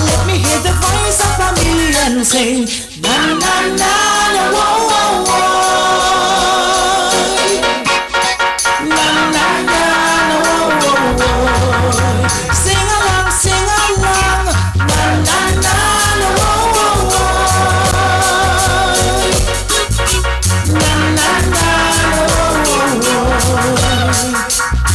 Let me hear the voice of a million say, na na na na, whoa whoa whoa, na na na na, whoa whoa whoa. Sing along, na na na na, whoa whoa whoa, na na na na, whoa whoa.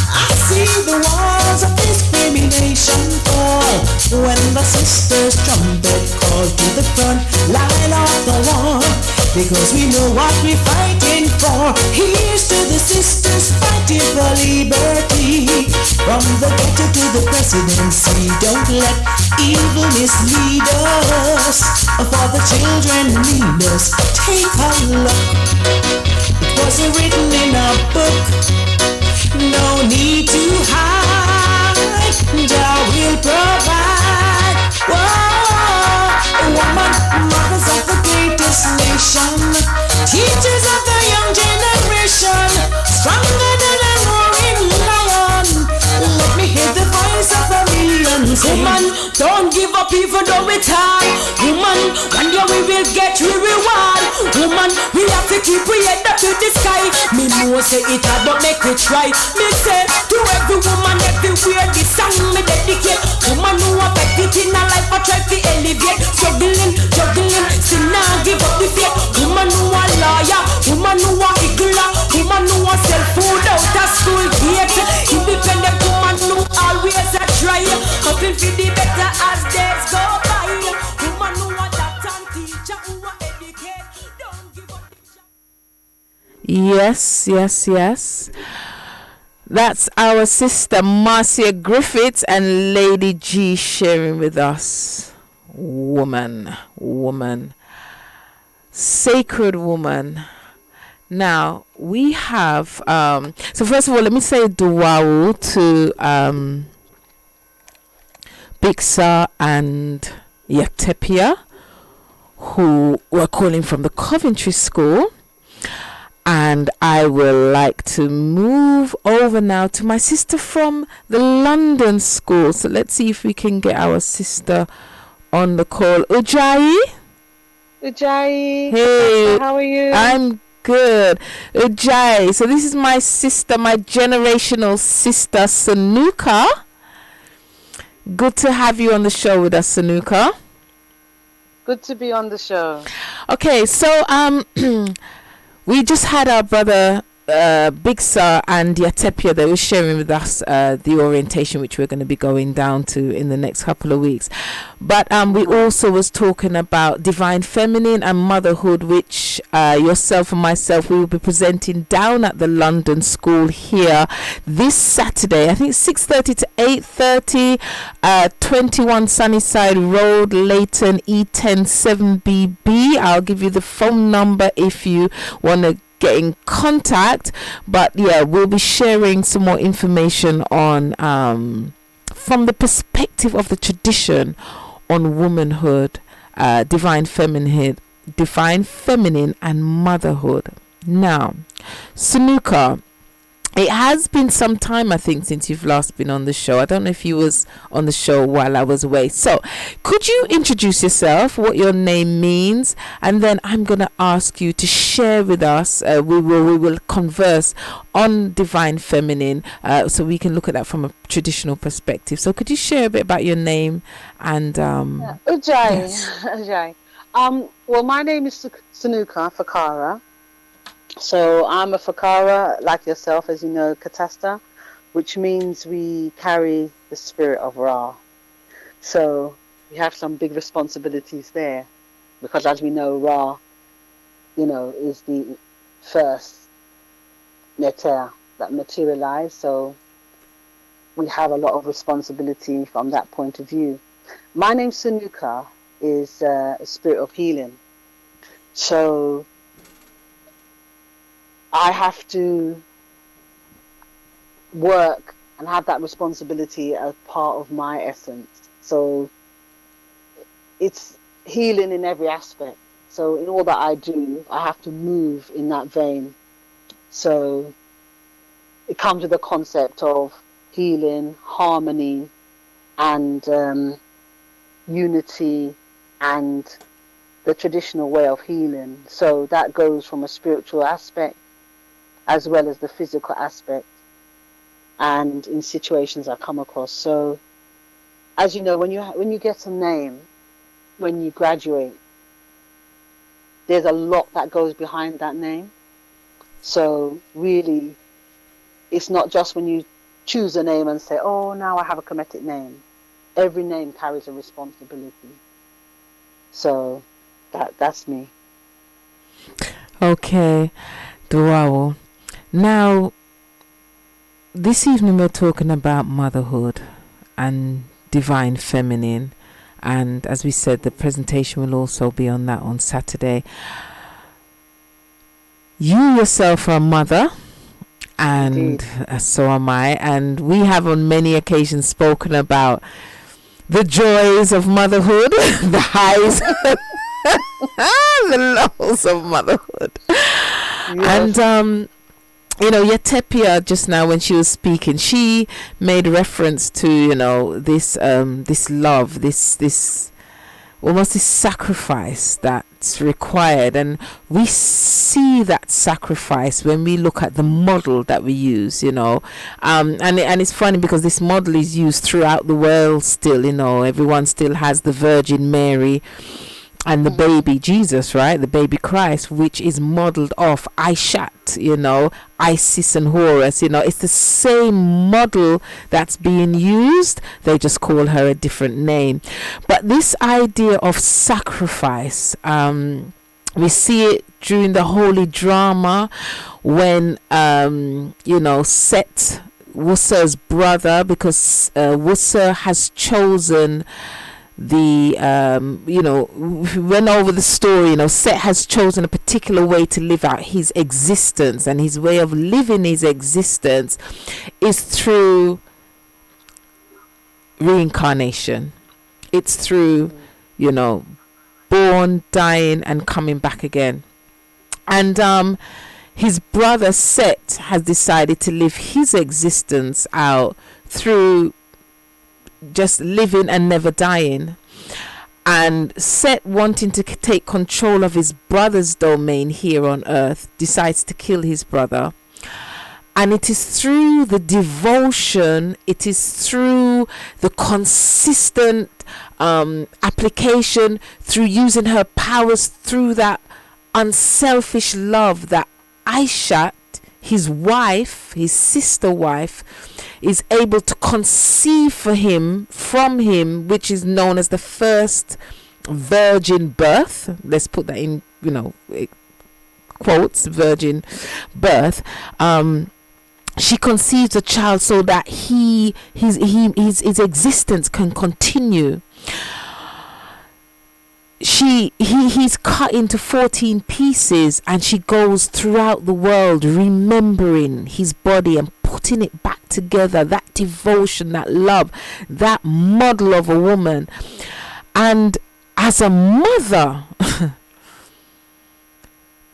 I see the walls of discrimination fall when the sisters trumpet call to the front line of the war, because we know what we're fighting for. Here's to the sisters fighting for liberty, from the ghetto to the presidency. Don't let evil mislead us, for the children need us. Take a look, it wasn't written in a book. No need to hide, Jah will provide. Whoa, woman, mothers of the greatest nation, teachers of the young generation, stronger than a roaring lion. Let me hear the voice of a million. Woman, don't give up even though it's hard. Woman, one day we will get your reward. Woman, we have to keep we head up to the sky. Me know say it hard but make it try. Me say to every woman everywhere, this song me dedicate. Woman who a beg it in a life I try to elevate. Juggling, still not give up the faith. Woman who a lawyer, woman who a higgler, woman who a sell food out of school gate. Independent woman who always a try, hoping for the better as days go by. Woman who a doctor and teacher who a educate. Don't give up the job. Yes. That's our sister Marcia Griffiths and Lady G sharing with us. Woman, sacred woman. Now we have so first of all, let me say duwawu to Biksa and Yatepia, who were calling from the Coventry School. And I will like to move over now to my sister from the London School. So let's see if we can get our sister on the call. Ujayi? Hey. How are you? I'm good. Ujayi. So this is my sister, my generational sister, Sanuka. Good to have you on the show with us, Sanuka. Good to be on the show. Okay, so we just had our brother Bigsa and Yatepia. They were sharing with us the orientation which we're going to be going down to in the next couple of weeks. But we also was talking about divine feminine and motherhood, which yourself and myself, we will be presenting down at the London School here this Saturday. I think 6:30 to 8:30, 21 Sunnyside Road, Leighton, E10 7BB. I'll give you the phone number if you want to get in contact. But yeah, we'll be sharing some more information on from the perspective of the tradition on womanhood, divine feminine and motherhood. Now, Sanuka, it has been some time, I think, since you've last been on the show. I don't know if you was on the show while I was away. So could you introduce yourself, what your name means, and then I'm going to ask you to share with us. We will converse on divine feminine, so we can look at that from a traditional perspective. So could you share a bit about your name and Ujai. Yes. Ujai. Well, my name is Sanuka Fakara. So I'm a Fakara, like yourself, as you know, Katasta, which means we carry the spirit of Ra. So we have some big responsibilities there, because as we know, Ra, is the first Neter that materialized. So we have a lot of responsibility from that point of view. My name, Sanuka, is a spirit of healing. So I have to work and have that responsibility as part of my essence. So it's healing in every aspect. So in all that I do, I have to move in that vein. So it comes with the concept of healing, harmony, and unity, and the traditional way of healing. So that goes from a spiritual aspect as well as the physical aspect, and in situations I come across. So, as you know, when you get a name, when you graduate, there's a lot that goes behind that name. So really, it's not just when you choose a name and say, oh, now I have a Kemetic name. Every name carries a responsibility. So that's me. Okay, Duawo. Now, this evening we're talking about motherhood and divine feminine. And as we said, the presentation will also be on that on Saturday. You yourself are a mother, and so am I. And we have on many occasions spoken about the joys of motherhood, the highs, the lows of motherhood. Yes. And you know, Yetepia just now when she was speaking, she made reference to, you know, this love, this almost this sacrifice that's required, and we see that sacrifice when we look at the model that we use, you know, and it's funny because this model is used throughout the world still, you know, everyone still has the Virgin Mary and the baby Jesus, right? The baby Christ, which is modeled off Aishat, you know, Isis and Horus, you know, it's the same model that's being used. They just call her a different name. But this idea of sacrifice, we see it during the holy drama when, you know, Set, Wusser's brother, because Wusser has chosen the you know, we went over the story, you know, Set has chosen a particular way to live out his existence, and his way of living his existence is through reincarnation. It's through, you know, born, dying and coming back again. And his brother Set has decided to live his existence out through just living and never dying. And Set, wanting to take control of his brother's domain here on earth, decides to kill his brother. And it is through the devotion, it is through the consistent application, through using her powers, through that unselfish love, that Aishat, his wife, his sister wife, is able to conceive from him, which is known as the first virgin birth. Let's put that in, you know, quotes, virgin birth. She conceives a child so that his existence can continue. He's cut into 14 pieces, and she goes throughout the world remembering his body and putting it back together. That devotion, that love, that model of a woman. And as a mother,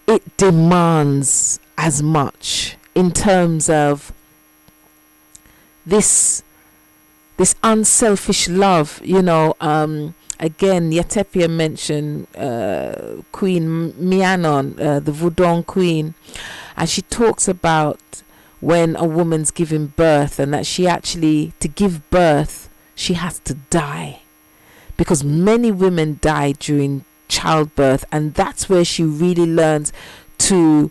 it demands as much in terms of this unselfish love, you know. Again, Yetepia mentioned Queen Mianon, the Vodun queen, and she talks about when a woman's giving birth, and that she actually, to give birth, she has to die, because many women die during childbirth, and that's where she really learns to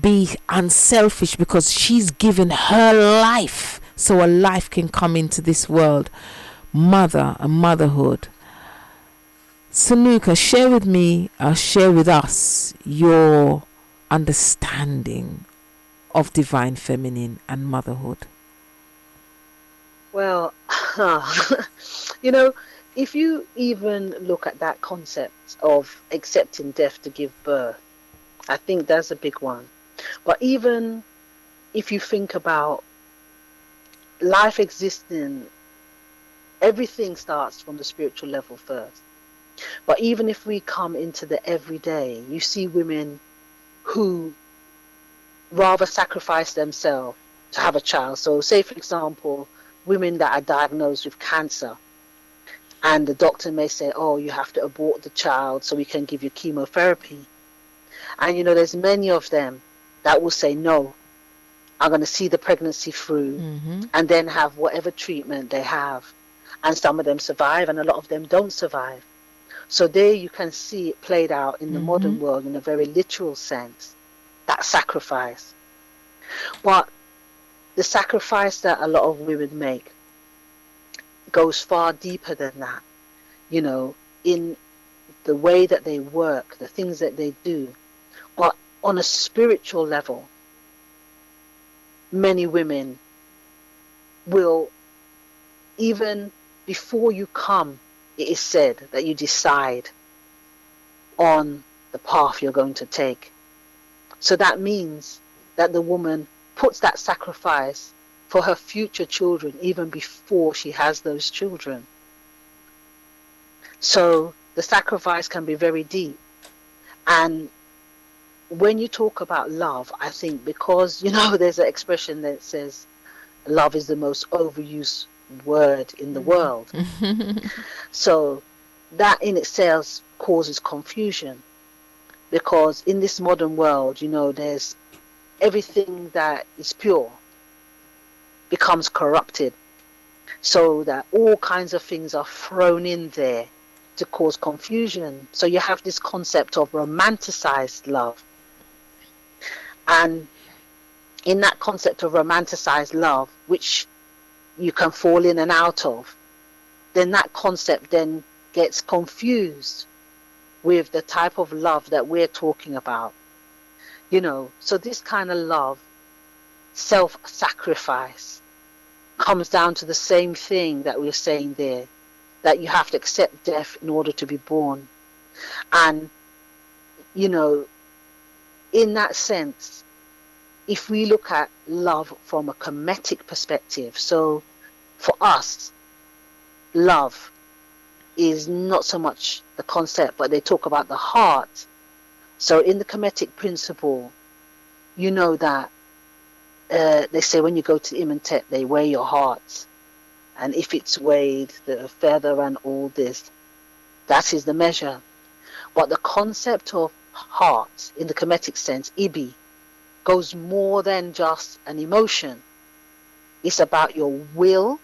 be unselfish, because she's given her life so a life can come into this world. Mother and motherhood. Sanuka, share with us your understanding of divine feminine and motherhood. Well, you know, if you even look at that concept of accepting death to give birth, I think that's a big one. But even if you think about life existing, everything starts from the spiritual level first. But even if we come into the everyday, you see women who rather sacrifice themselves to have a child. So say, for example, women that are diagnosed with cancer, and the doctor may say, oh, you have to abort the child so we can give you chemotherapy. And, there's many of them that will say, no, I'm going to see the pregnancy through and then have whatever treatment they have. And some of them survive and a lot of them don't survive. So there you can see it played out in the modern world in a very literal sense, that sacrifice. But the sacrifice that a lot of women make goes far deeper than that, in the way that they work, the things that they do. But on a spiritual level, many women will, even before you come, it is said that you decide on the path you're going to take. So that means that the woman puts that sacrifice for her future children even before she has those children. So the sacrifice can be very deep. And when you talk about love, I think because, there's an expression that says love is the most overused word in the world. So that in itself causes confusion, because in this modern world, there's everything that is pure becomes corrupted, so that all kinds of things are thrown in there to cause confusion. So you have this concept of romanticized love. And in that concept of romanticized love, which you can fall in and out of, then that concept then gets confused with the type of love that we're talking about. So this kind of love, self-sacrifice, comes down to the same thing that we're saying there, that you have to accept death in order to be born. And, in that sense, if we look at love from a Kemetic perspective, so for us, love is not so much the concept, but they talk about the heart. So in the Kemetic principle, that they say when you go to Imhotep, they weigh your heart. And if it's weighed, the feather and all this, that is the measure. But the concept of heart, in the Kemetic sense, Ibi, goes more than just an emotion. It's about your will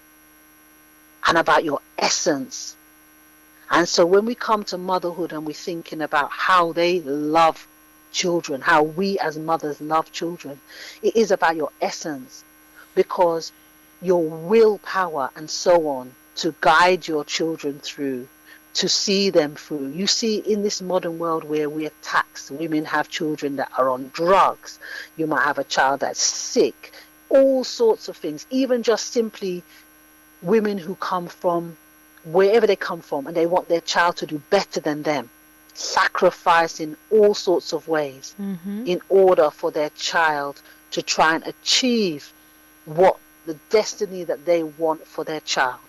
and about your essence. And so when we come to motherhood and we're thinking about how they love children, how we as mothers love children, it is about your essence, because your willpower and so on to guide your children through, to see them through. You see, in this modern world where we're taxed, women have children that are on drugs, you might have a child that's sick, all sorts of things, even just simply women who come from wherever they come from and they want their child to do better than them, sacrifice in all sorts of ways in order for their child to try and achieve what the destiny that they want for their child,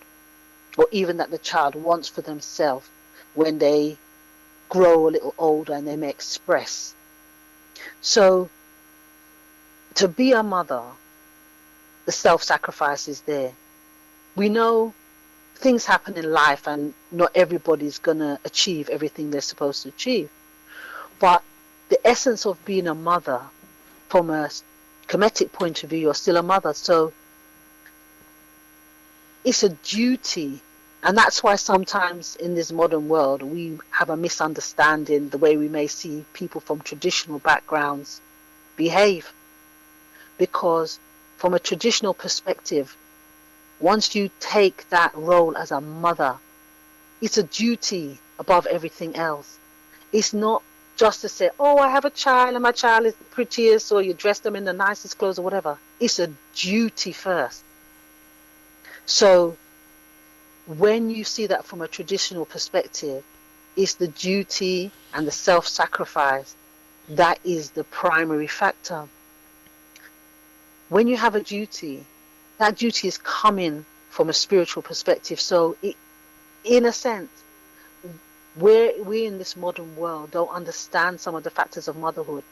or even that the child wants for themselves when they grow a little older and they may express. So to be a mother, the self-sacrifice is there. We know things happen in life and not everybody's going to achieve everything they're supposed to achieve. But the essence of being a mother, from a Kemetic point of view, you're still a mother. So it's a duty. And that's why sometimes in this modern world, we have a misunderstanding the way we may see people from traditional backgrounds behave. Because from a traditional perspective, once you take that role as a mother, it's a duty above everything else. It's not just to say, oh, I have a child and my child is the prettiest, or you dress them in the nicest clothes or whatever. It's a duty first. So when you see that from a traditional perspective, it's the duty and the self-sacrifice that is the primary factor. When you have a duty, that duty is coming from a spiritual perspective. So in a sense, we in this modern world don't understand some of the factors of motherhood.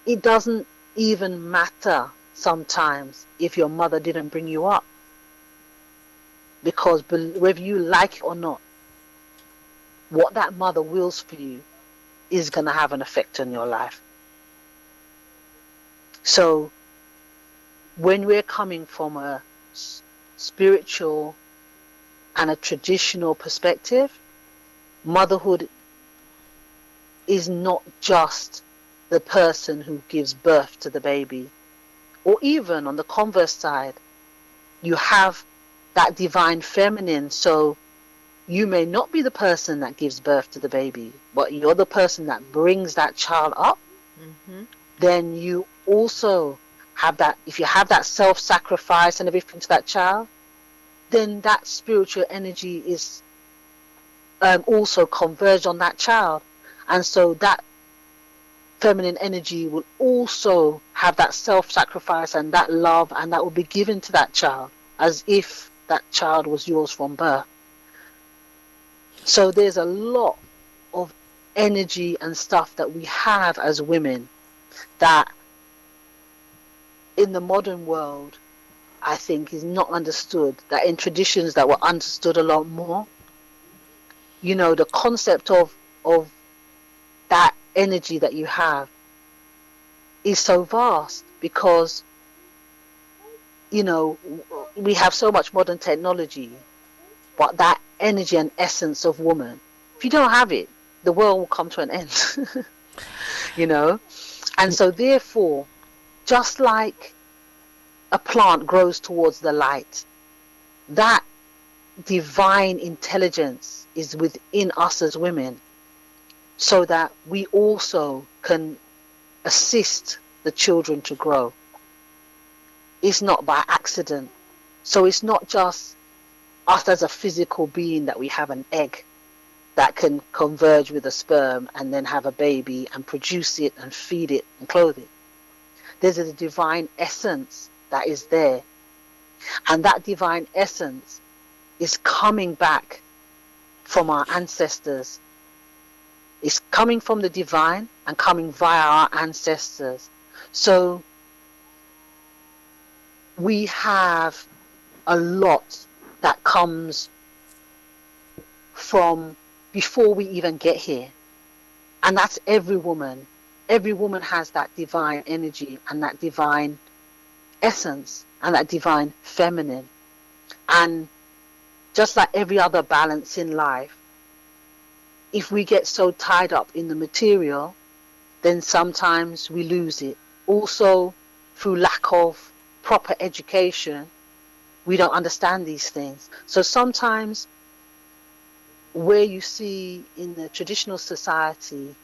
It doesn't even matter sometimes if your mother didn't bring you up, because whether you like it or not, what that mother wills for you is going to have an effect on your life. So when we're coming from a spiritual and a traditional perspective, motherhood is not just the person who gives birth to the baby. Or even on the converse side, you have that divine feminine. So you may not be the person that gives birth to the baby, but you're the person that brings that child up. Mm-hmm. Then you also have that, if you have that self-sacrifice and everything to that child, then that spiritual energy is also converged on that child. And so that feminine energy will also have that self-sacrifice and that love, and that will be given to that child as if that child was yours from birth. So there's a lot of energy and stuff that we have as women that in the modern world, I think, is not understood, that in traditions that were understood a lot more. You know, the concept of that energy that you have is so vast, because, you know, we have so much modern technology, but that energy and essence of woman, if you don't have it, the world will come to an end. You know? And so therefore, just like a plant grows towards the light, that divine intelligence is within us as women, so that we also can assist the children to grow. It's not by accident. So it's not just us as a physical being that we have an egg that can converge with a sperm and then have a baby and produce it and feed it and clothe it. There's a divine essence that is there. And that divine essence is coming back from our ancestors. It's coming from the divine and coming via our ancestors. So we have a lot that comes from before we even get here. And that's every woman. Every woman has that divine energy and that divine essence and that divine feminine. And just like every other balance in life, if we get so tied up in the material, then sometimes we lose it. Also, through lack of proper education, we don't understand these things. So sometimes where you see in the traditional society,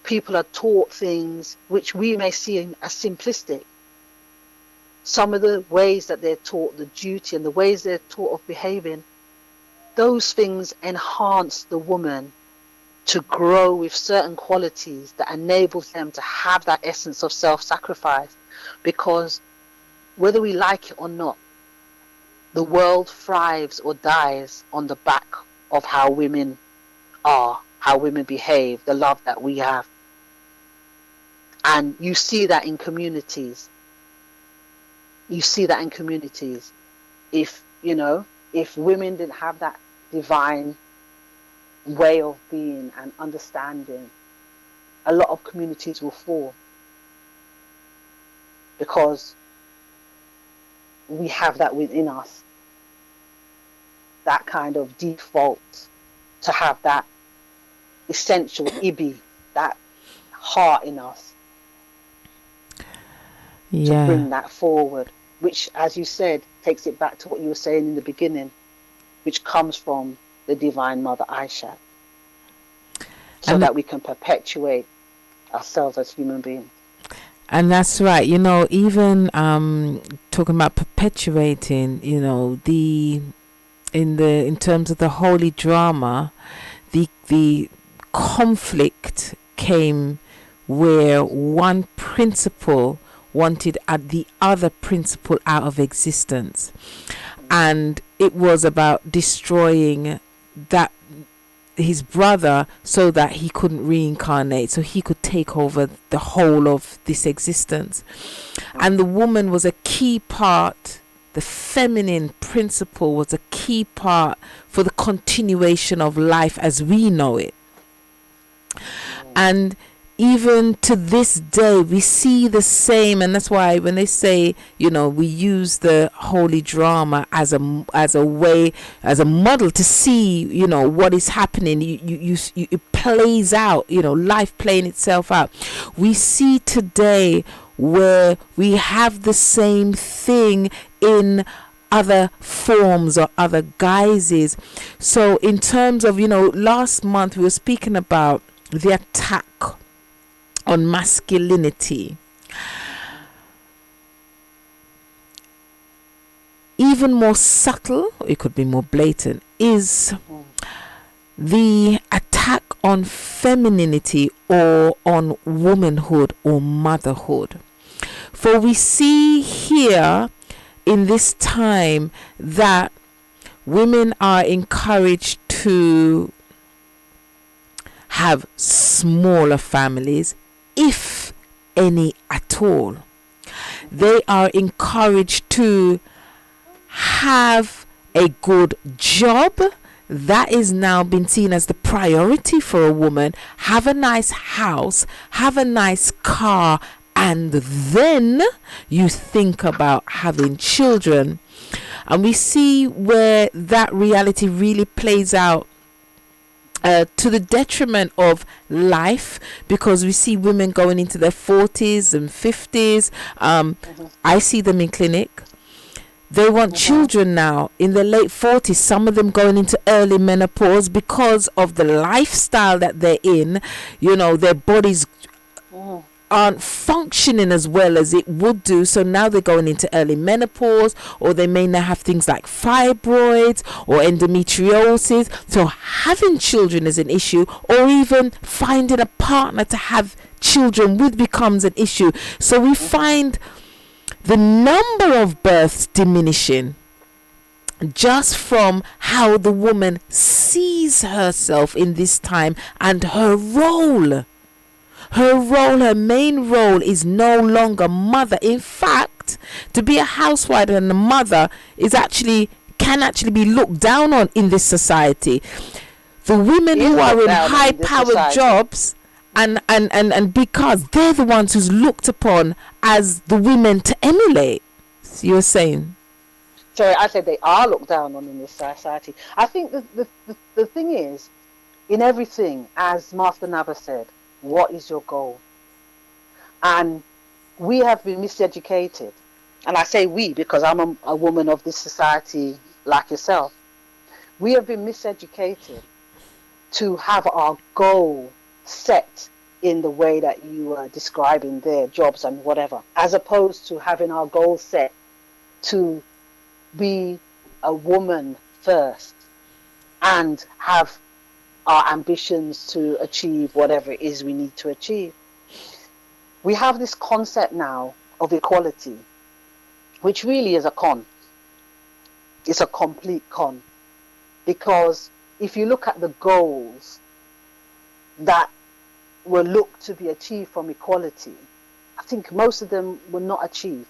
people are taught things which we may see as simplistic. Some of the ways that they're taught, the duty and the ways they're taught of behaving, those things enhance the woman to grow with certain qualities that enables them to have that essence of self-sacrifice. Because whether we like it or not, the world thrives or dies on the back of how women are, how women behave, the love that we have. And you see that in communities. You see that in communities. If, you know, if women didn't have that divine way of being and understanding, a lot of communities will fall. Because we have that within us. That kind of default to have that essential Ibi, that heart in us, to bring that forward, which, as you said, takes it back to what you were saying in the beginning, which comes from the Divine Mother Aisha, so that we can perpetuate ourselves as human beings. And that's right. You know, even talking about perpetuating, you know, in terms of the holy drama, the conflict came where one principle wanted the other principle out of existence, and it was about destroying that his brother so that he couldn't reincarnate, so he could take over the whole of this existence. And the woman was a key part, the feminine principle was a key part for the continuation of life as we know it. And even to this day, we see the same, and that's why when they say, we use the holy drama as a way, as a model to see, what is happening. It plays out, life playing itself out. We see today where we have the same thing in other forms or other guises. So in terms of, last month we were speaking about the attack on masculinity. Even more subtle, it could be more blatant, is the attack on femininity or on womanhood or motherhood. For we see here in this time that women are encouraged to have smaller families, if any at all. They are encouraged to have a good job. That is now been seen as the priority for a woman. Have a nice house, have a nice car, and then you think about having children. And we see where that reality really plays out to the detriment of life, because we see women going into their 40s and 50s. I see them in clinic. They want children now in their late 40s, some of them going into early menopause because of the lifestyle that they're in. Their bodies aren't functioning as well as it would do, so now they're going into early menopause, or they may now have things like fibroids or endometriosis. So having children is an issue, or even finding a partner to have children with becomes an issue. So we find the number of births diminishing just from how the woman sees herself in this time, and her role. Her main role is no longer mother. In fact, to be a housewife and a mother can actually be looked down on in this society. The women who are in high-powered jobs, and because they're the ones who's looked upon as the women to emulate. So you were saying? Sorry, I said they are looked down on in this society. I think the thing is, in everything, as Master Nava said, what is your goal? And we have been miseducated. And I say we because I'm a woman of this society like yourself. We have been miseducated to have our goal set in the way that you are describing their jobs and whatever, as opposed to having our goal set to be a woman first and have our ambitions to achieve whatever it is we need to achieve. We have this concept now of equality, which really is a con. It's a complete con. Because if you look at the goals that were looked to be achieved from equality, I think most of them were not achieved.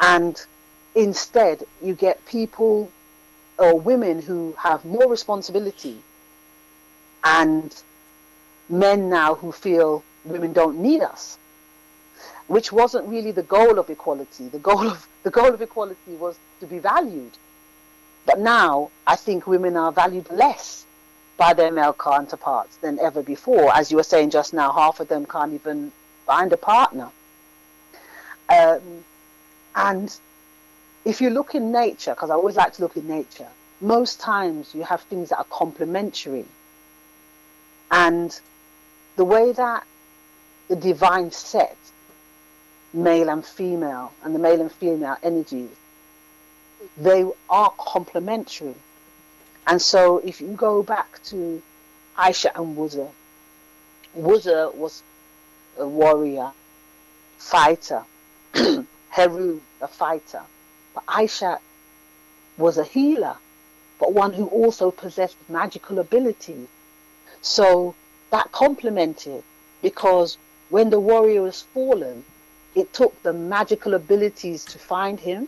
And instead, you get people or women who have more responsibility, and men now who feel women don't need us, which wasn't really the goal of equality. The goal of equality was to be valued. But now I think women are valued less by their male counterparts than ever before. As you were saying just now, half of them can't even find a partner. And if you look in nature, because I always like to look in nature, most times you have things that are complementary. And the way that the divine set male and female, and the male and female energies, they are complementary. And so if you go back to Aisha and Wuza was a warrior, fighter, Heru, a fighter. But Aisha was a healer, but one who also possessed magical abilities. So that complemented, because when the warrior was fallen, it took the magical abilities to find him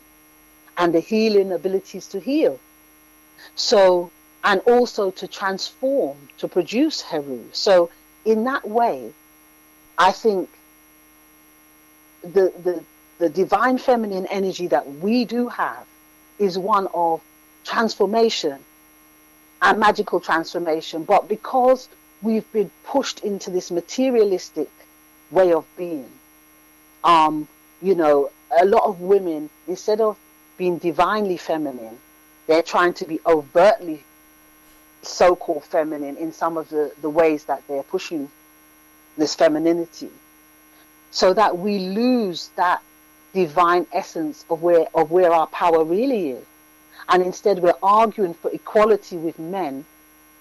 and the healing abilities to heal. So, and also to transform, to produce Heru. So in that way, I think the divine feminine energy that we do have is one of transformation and magical transformation. But because we've been pushed into this materialistic way of being, a lot of women, instead of being divinely feminine, they're trying to be overtly so-called feminine in some of the ways that they're pushing this femininity, so that we lose that divine essence of where our power really is. And instead we're arguing for equality with men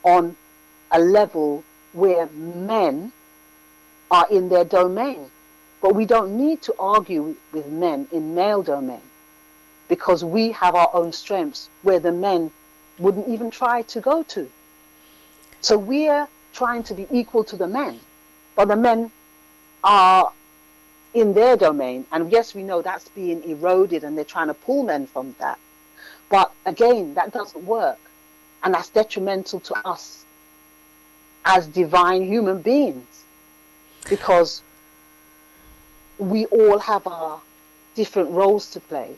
on a level where men are in their domain. But we don't need to argue with men in male domain, because we have our own strengths where the men wouldn't even try to go to. So we're trying to be equal to the men, but the men are in their domain. And yes, we know that's being eroded and they're trying to pull men from that. But again, that doesn't work. And that's detrimental to us as divine human beings, because we all have our different roles to play,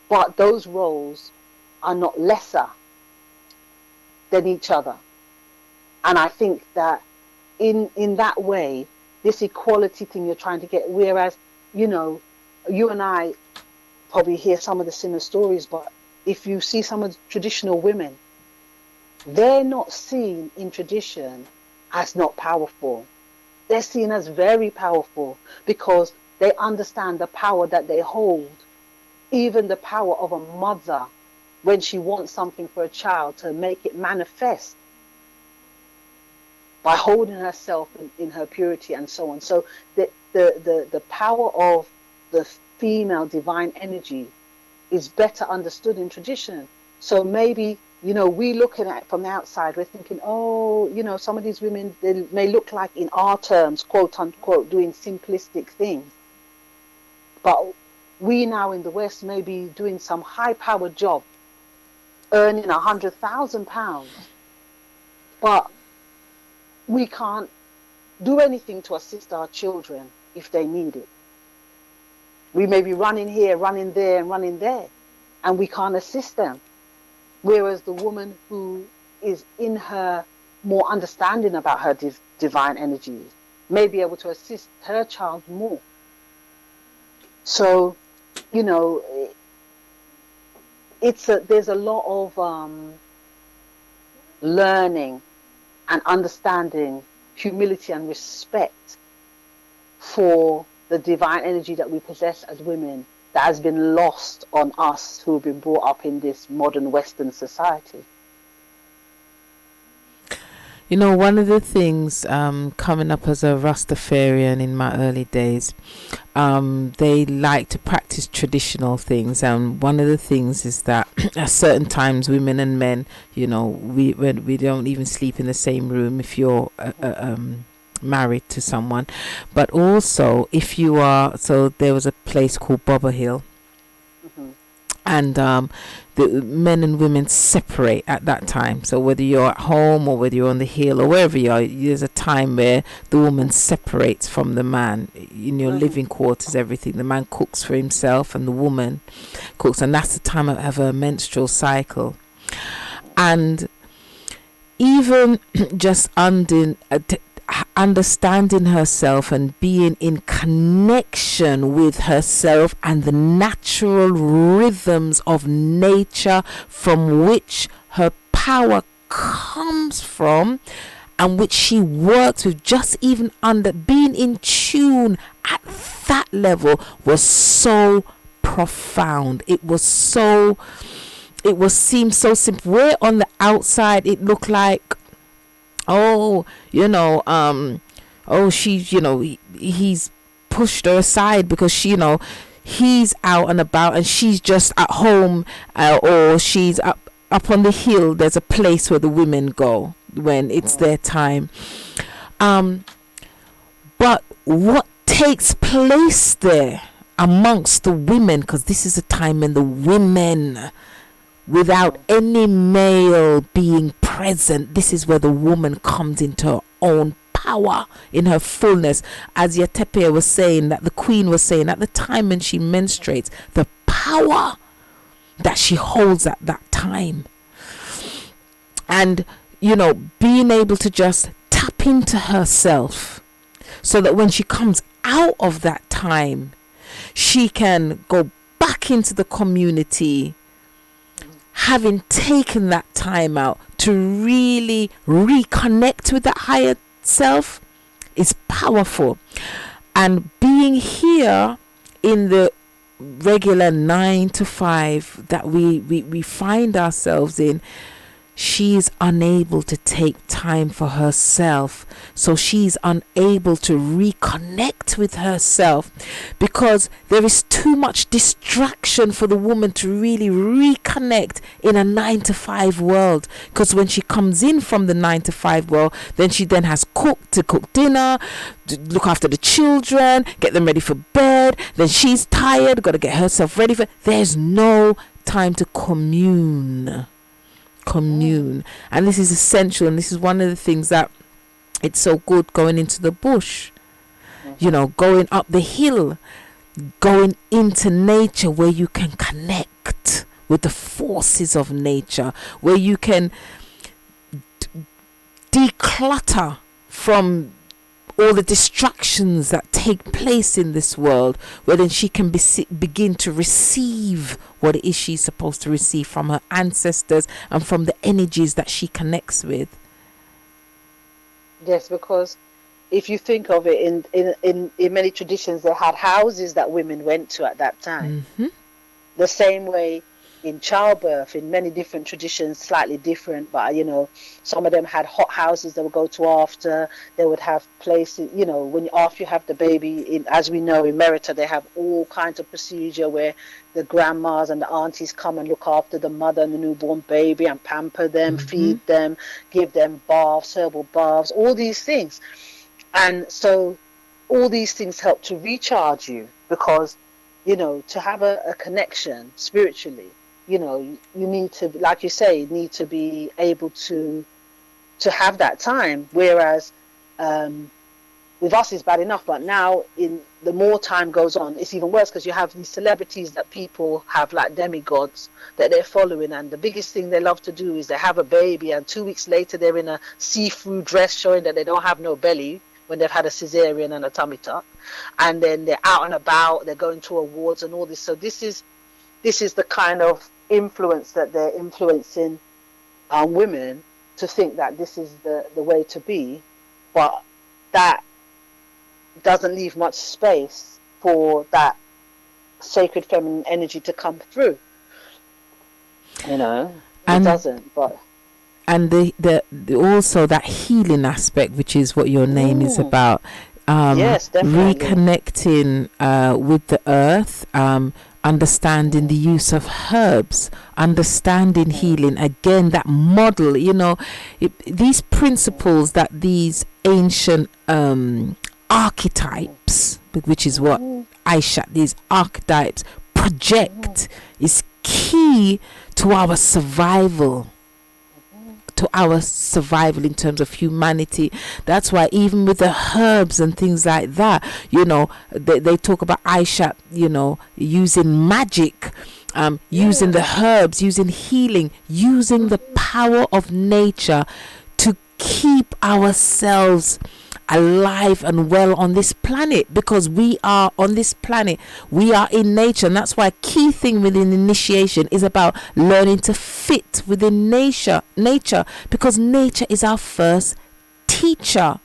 but those roles are not lesser than each other. And I think that in that way, this equality thing you're trying to get, whereas, you and I probably hear some of the similar stories, but if you see some of the traditional women, they're not seen in tradition as not powerful. They're seen as very powerful because they understand the power that they hold, even the power of a mother when she wants something for a child, to make it manifest by holding herself in her purity and so on. So the power of the female divine energy is better understood in tradition. So maybe, we looking at it from the outside, we're thinking, some of these women, they may look like, in our terms, quote unquote, doing simplistic things. But we now in the West may be doing some high-powered job, earning £100,000, but we can't do anything to assist our children if they need it. We may be running here, running there, and running there, and we can't assist them. Whereas the woman who is in her more understanding about her divine energies may be able to assist her child more. So, there's a lot of learning and understanding, humility and respect for the divine energy that we possess as women, that has been lost on us who have been brought up in this modern Western society. One of the things coming up as a Rastafarian in my early days, they like to practice traditional things, and one of the things is that at certain times, women and men, we don't even sleep in the same room if you're married to someone. But also, if you are, so there was a place called Bobber Hill, and the men and women separate at that time. So whether you're at home or whether you're on the hill or wherever you are, there's a time where the woman separates from the man in your living quarters, everything. The man cooks for himself and the woman cooks, and that's the time of her menstrual cycle. And even just understanding herself and being in connection with herself and the natural rhythms of nature from which her power comes from, and which she works with, just even under being in tune at that level, was so profound. It seemed so simple. Where on the outside it looked like, he's pushed her aside because he's out and about and she's just at home, or she's up on the hill. There's a place where the women go when it's their time. But what takes place there amongst the women, because this is a time when the women, without any male being present, this is where the woman comes into her own power in her fullness. As Yatepia was saying, that the queen was saying, at the time when she menstruates, the power that she holds at that time. And, being able to just tap into herself, so that when she comes out of that time, she can go back into the community, having taken that time out to really reconnect with that higher self, is powerful. And being here in the regular 9 to 5 that we find ourselves in, she's unable to take time for herself, so she's unable to reconnect with herself, because there is too much distraction for the woman to really reconnect in a 9 to 5 world. Because when she comes in from the 9 to 5 world, then she then has to cook dinner, to look after the children, get them ready for bed, then she's tired, got to get herself ready for, there's no time to commune. And this is essential, and this is one of the things that it's so good going into the bush, going up the hill, going into nature, where you can connect with the forces of nature, where you can declutter from all the distractions that take place in this world, where then she can begin to receive what it is she's supposed to receive from her ancestors and from the energies that she connects with. Yes, because if you think of it, in many traditions, they had houses that women went to at that time. Mm-hmm. The same way in childbirth, in many different traditions, slightly different, but some of them had hot houses they would go to after. They would have places, when after you have the baby, as we know in Merita, they have all kinds of procedure where the grandmas and the aunties come and look after the mother and the newborn baby and pamper them, Mm-hmm. feed them, give them baths, herbal baths, all these things. And so all these things help to recharge you, because to have a connection spiritually, you need to, like you say, need to be able to have that time. Whereas with us it's bad enough, but now in the more time goes on, it's even worse, because you have these celebrities that people have like demigods that they're following, and the biggest thing they love to do is they have a baby, and 2 weeks later they're in a see-through dress showing that they don't have no belly when they've had a cesarean and a tummy tuck, and then they're out and about, they're going to awards and all this. So this is the kind of influence that they're influencing women to think that this is the way to be, but that doesn't leave much space for that sacred feminine energy to come through. It doesn't. But and the also that healing aspect, which is what your name is about. Yes, definitely. Reconnecting with the earth, understanding the use of herbs, understanding healing. Again, that model, these principles that these ancient archetypes, which is what Aisha, these archetypes project, is key to our survival. In terms of humanity. That's why even with the herbs and things like that, they talk about Aisha, using magic, using the herbs, using healing, using the power of nature to keep ourselves alive and well on this planet, because we are on this planet, we are in nature. And that's why a key thing within initiation is about learning to fit within nature, because nature is our first teacher.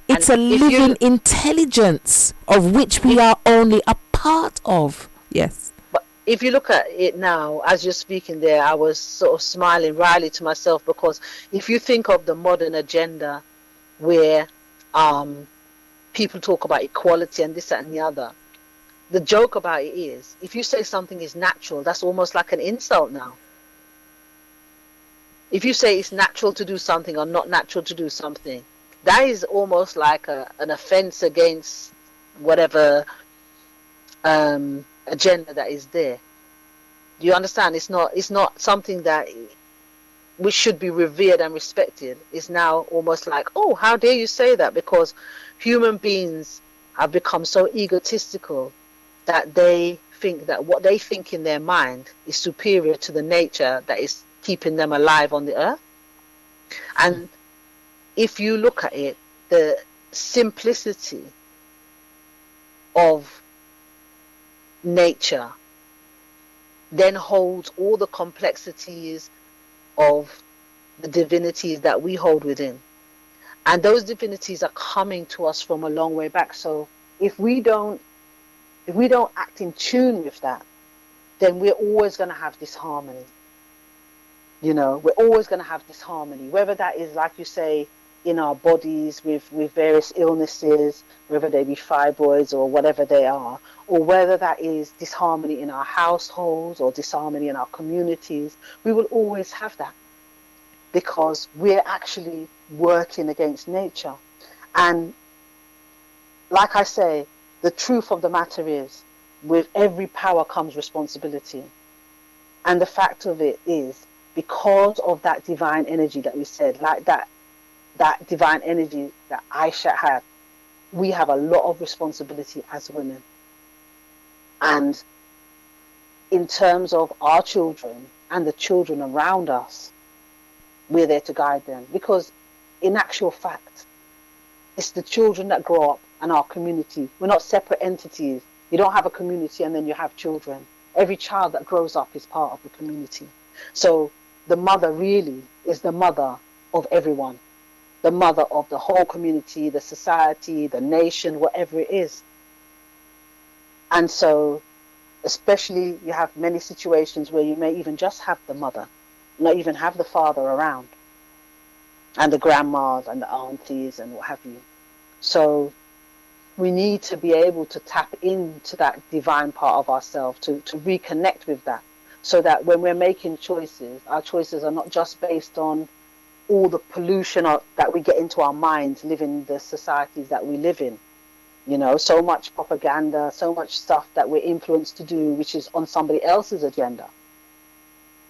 It's a living intelligence of which we are only a part of. Yes. But if you look at it now, as you're speaking there, I was sort of smiling wryly to myself, because if you think of the modern agenda, where people talk about equality and this, that, and the other. The joke about it is, if you say something is natural, that's almost like an insult now. If you say it's natural to do something or not natural to do something, that is almost like an offense against whatever agenda that is there. Do you understand? It's not something that we should be revered and respected. It's now almost like, oh, how dare you say that? Because human beings have become so egotistical that they think that what they think in their mind is superior to the nature that is keeping them alive on the earth. And if you look at it, the simplicity of nature then holds all the complexities of the divinities that we hold within. And those divinities are coming to us from a long way back. So if we don't act in tune with that, then we're always going to have disharmony. You know, we're always going to have disharmony, whether that is, like you say, in our bodies with various illnesses, whether they be fibroids or whatever they are, or whether that is disharmony in our households or disharmony in our communities. We will always have that because we're actually working against nature. And like I say, the truth of the matter is, with every power comes responsibility. And the fact of it is, because of that divine energy that we said, like that divine energy that Aisha had, we have a lot of responsibility as women. And in terms of our children and the children around us, we're there to guide them. Because in actual fact, it's the children that grow up and our community. We're not separate entities. You don't have a community and then you have children. Every child that grows up is part of the community. So the mother really is the mother of everyone. The mother of the whole community, the society, the nation, whatever it is. And so, especially you have many situations where you may even just have the mother, not even have the father around, and the grandmas and the aunties and what have you. So we need to be able to tap into that divine part of ourselves, to reconnect with that, so that when we're making choices, our choices are not just based on all the pollution that we get into our minds living the societies that we live in. You know, so much propaganda, so much stuff that we're influenced to do, which is on somebody else's agenda.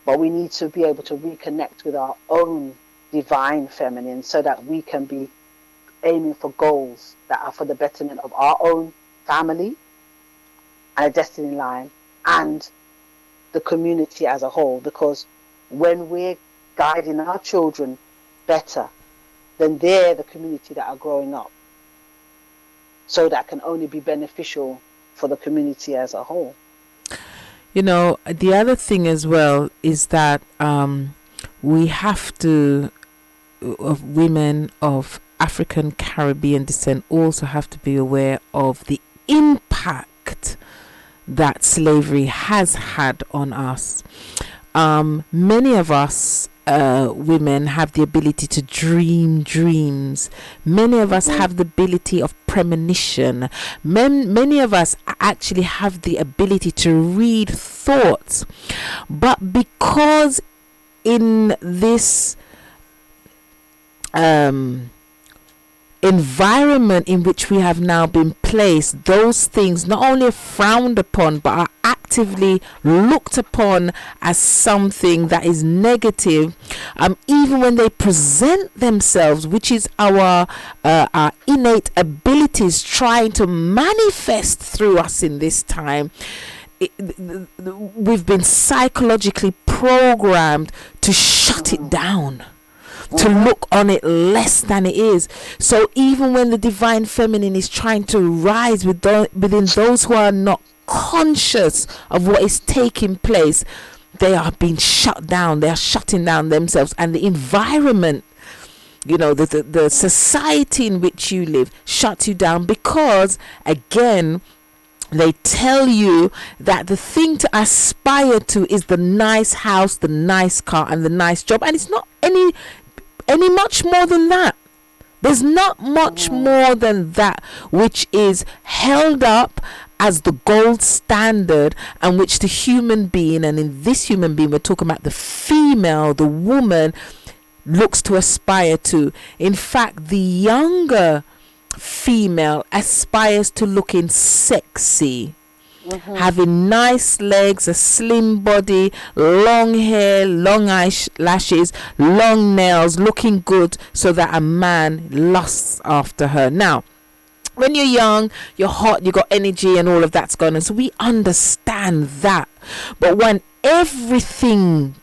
But we need to be able to reconnect with our own divine feminine so that we can be aiming for goals that are for the betterment of our own family and a destiny line and the community as a whole. Because when we're guiding our children better, then they're the community that are growing up. So that can only be beneficial for the community as a whole. You know, the other thing as well is that we have to, women of African Caribbean descent also have to be aware of the impact that slavery has had on us. Many of us women have the ability to dream dreams. Many of us have the ability of premonition. Many of us actually have the ability to read thoughts. But because in this environment in which we have now been placed, those things not only are frowned upon but are actively looked upon as something that is negative, even when they present themselves, which is our innate abilities trying to manifest through us in this time. We've been psychologically programmed to shut it down, to look on it less than it is. So even when the divine feminine is trying to rise within those who are not conscious of what is taking place, they are being shut down. They are shutting down themselves, and the environment, you know, the society in which you live shuts you down, because again, they tell you that the thing to aspire to is the nice house, the nice car, and the nice job, and it's not any much more than that. There's not much more than that which is held up as the gold standard, and which the human being, and in this human being we're talking about the female, the woman, looks to aspire to. In fact, the younger female aspires to looking sexy, having nice legs, a slim body, long hair, long eyelashes, long nails, looking good, so that a man lusts after her. Now, when you're young, you're hot, you got energy, and all of that's gone on. So we understand that. But when everything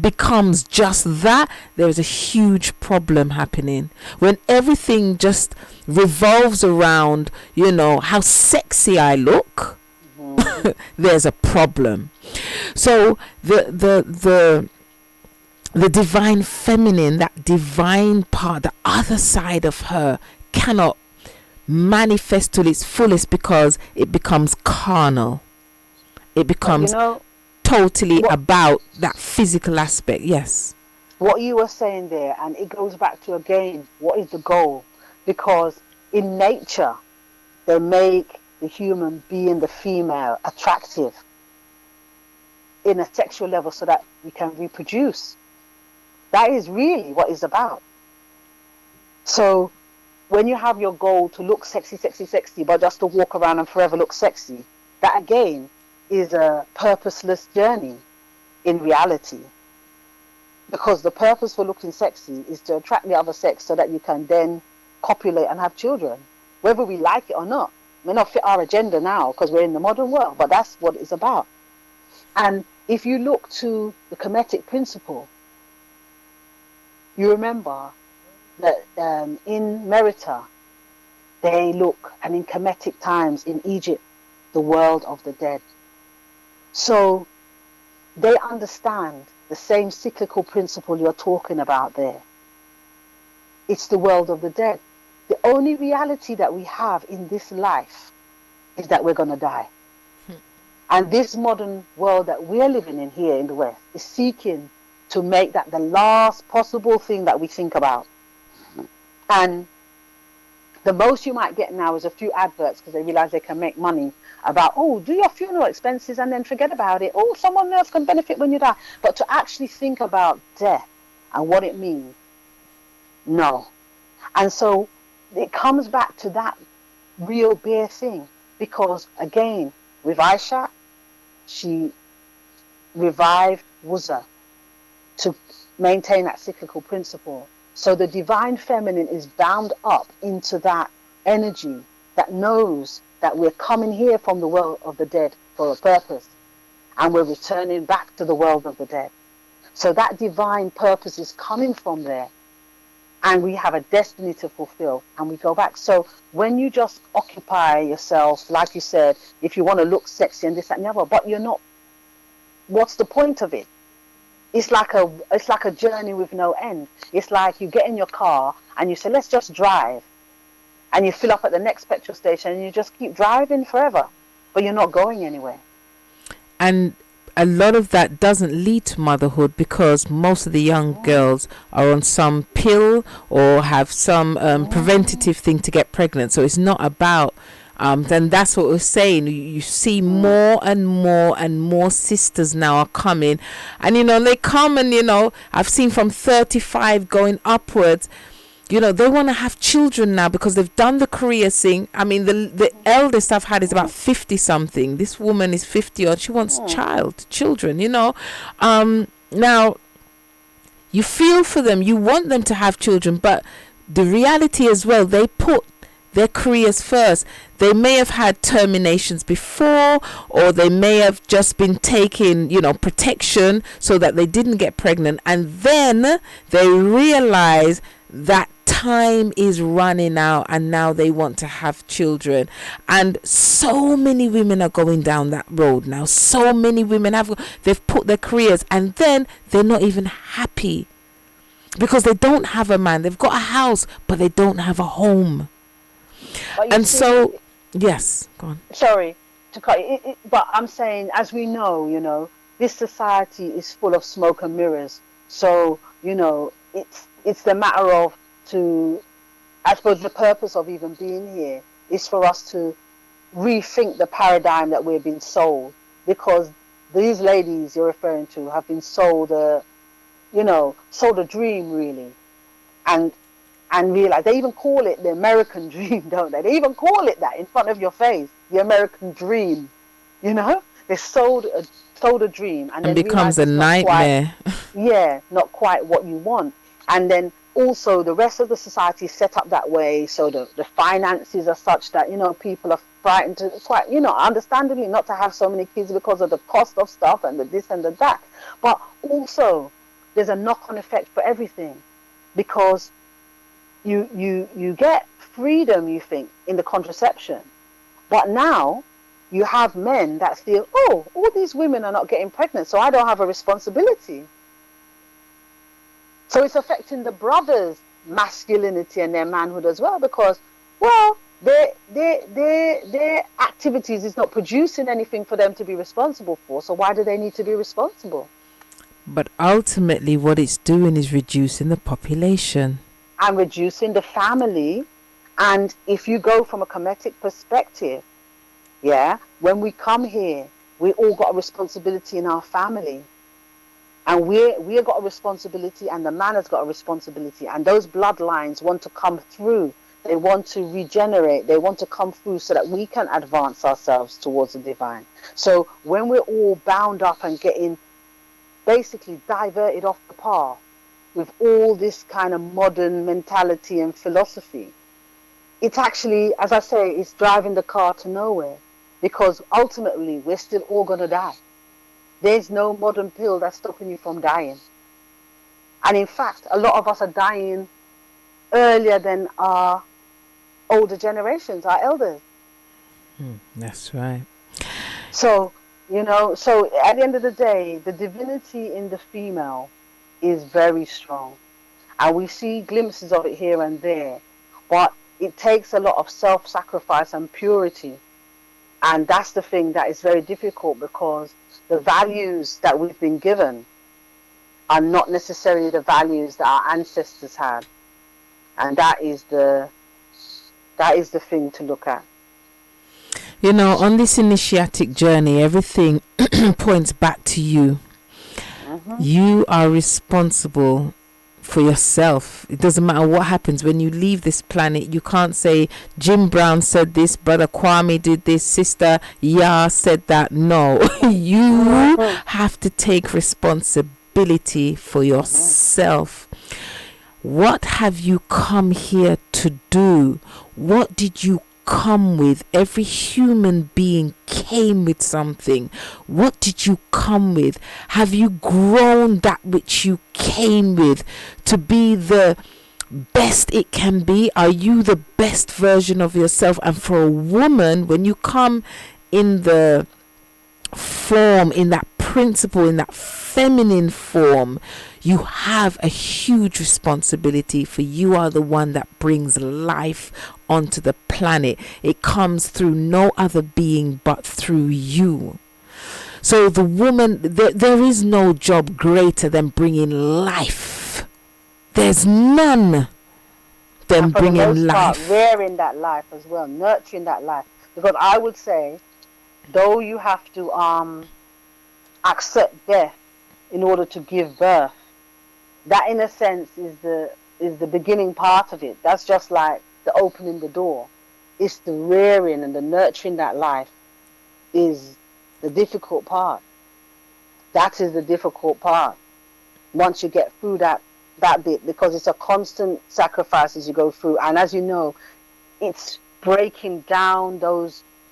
becomes just that, there is a huge problem happening. When everything just revolves around, how sexy I look, there's a problem. So the divine feminine, that divine part, the other side of her, cannot manifest to its fullest because it becomes carnal. It becomes totally about that physical aspect. Yes. What you were saying there, and it goes back to, again, what is the goal? Because in nature, they make the human being, the female, attractive in a sexual level so that we can reproduce. That is really what it's about. So when you have your goal to look sexy, sexy, sexy, but just to walk around and forever look sexy, that again is a purposeless journey in reality. Because the purpose for looking sexy is to attract the other sex so that you can then copulate and have children, whether we like it or not. It may not fit our agenda now because we're in the modern world, but that's what it's about. And if you look to the Kemetic principle, you remember that in Merita, they look, and in Kemetic times in Egypt, the world of the dead. So they understand the same cyclical principle you're talking about there. It's the world of the dead. The only reality that we have in this life is that we're going to die. And this modern world that we're living in here in the West is seeking to make that the last possible thing that we think about. And the most you might get now is a few adverts because they realize they can make money about, do your funeral expenses and then forget about it. Someone else can benefit when you die. But to actually think about death and what it means, no. And so it comes back to that real bare thing. Because again, with Aisha, she revived Wuza to maintain that cyclical principle. So the divine feminine is bound up into that energy that knows that we're coming here from the world of the dead for a purpose, and we're returning back to the world of the dead. So that divine purpose is coming from there, and we have a destiny to fulfill, and we go back. So when you just occupy yourself, like you said, if you want to look sexy and this, that, and the other, but you're not, what's the point of it? It's like a journey with no end. It's like you get in your car and you say, let's just drive. And you fill up at the next petrol station and you just keep driving forever. But you're not going anywhere. And a lot of that doesn't lead to motherhood because most of the young girls are on some pill or have some preventative thing to get pregnant. So it's not about... then that's what we're saying. You see more and more and more sisters now are coming, and they come and I've seen from 35 going upwards. They want to have children now because they've done the career thing. I mean, the eldest I've had is about 50 something. This woman is 50 odd. She wants children. Now you feel for them. You want them to have children, but the reality as well, they put their careers first. They may have had terminations before, or they may have just been taking, protection so that they didn't get pregnant. And then they realize that time is running out and now they want to have children. And so many women are going down that road now. So many women they've put their careers, and then they're not even happy because they don't have a man. They've got a house, but they don't have a home. And so, yes, go on. Sorry to cut you, but I'm saying, as we know, this society is full of smoke and mirrors. So, it's the matter of I suppose the purpose of even being here is for us to rethink the paradigm that we're being sold, because these ladies you're referring to have been sold a sold a dream really, and realize they even call it the American dream, don't they? They even call it that in front of your face, the American dream. They sold a dream and And then becomes realize a it's not quite, nightmare. not quite what you want. And then also the rest of the society is set up that way, so the finances are such that people are frightened to quite understandably not to have so many kids because of the cost of stuff and the this and the that. But also there's a knock-on effect for everything, because you get freedom, you think, in the contraception, but now you have men that feel, oh, all these women are not getting pregnant, so I don't have a responsibility. So it's affecting the brothers' masculinity and their manhood as well, because, well, their activities is not producing anything for them to be responsible for. So why do they need to be responsible? But ultimately, what it's doing is reducing the population And reducing the family. And if you go from a Kemetic perspective, when we come here, we all got a responsibility in our family. And we got a responsibility, and the man has got a responsibility. And those bloodlines want to come through. They want to regenerate. They want to come through so that we can advance ourselves towards the divine. So when we're all bound up and getting basically diverted off the path with all this kind of modern mentality and philosophy, it's actually, as I say, it's driving the car to nowhere, because ultimately we're still all going to die. There's no modern pill that's stopping you from dying. And in fact, a lot of us are dying earlier than our older generations, our elders. That's right. So, so at the end of the day, the divinity in the female is very strong. And we see glimpses of it here and there. But it takes a lot of self-sacrifice and purity. And that's the thing that is very difficult, because the values that we've been given are not necessarily the values that our ancestors had. And that is the thing to look at. On this initiatic journey, everything points back to you. You are responsible for yourself. It doesn't matter what happens when you leave this planet. You can't say Jim Brown said this, Brother Kwame did this, Sister Ya said that. No, you have to take responsibility for yourself. What have you come here to do? What did you come with? Every human being came with something. What did you come with? Have you grown that which you came with to be the best it can be? Are you the best version of yourself? And for a woman, when you come in the form, in that principle, in that feminine form, you have a huge responsibility, for you are the one that brings life onto the planet. It comes through no other being but through you. So the woman, there is no job greater than bringing life. There's none than bringing life. Rearing that life as well, nurturing that life. Because I would say, though you have to accept death in order to give birth, that in a sense is the beginning part of it. That's just like the opening the door. It's the rearing and the nurturing that life is the difficult part. That is the difficult part. Once you get through that bit, because it's a constant sacrifice as you go through. And as you know, it's breaking down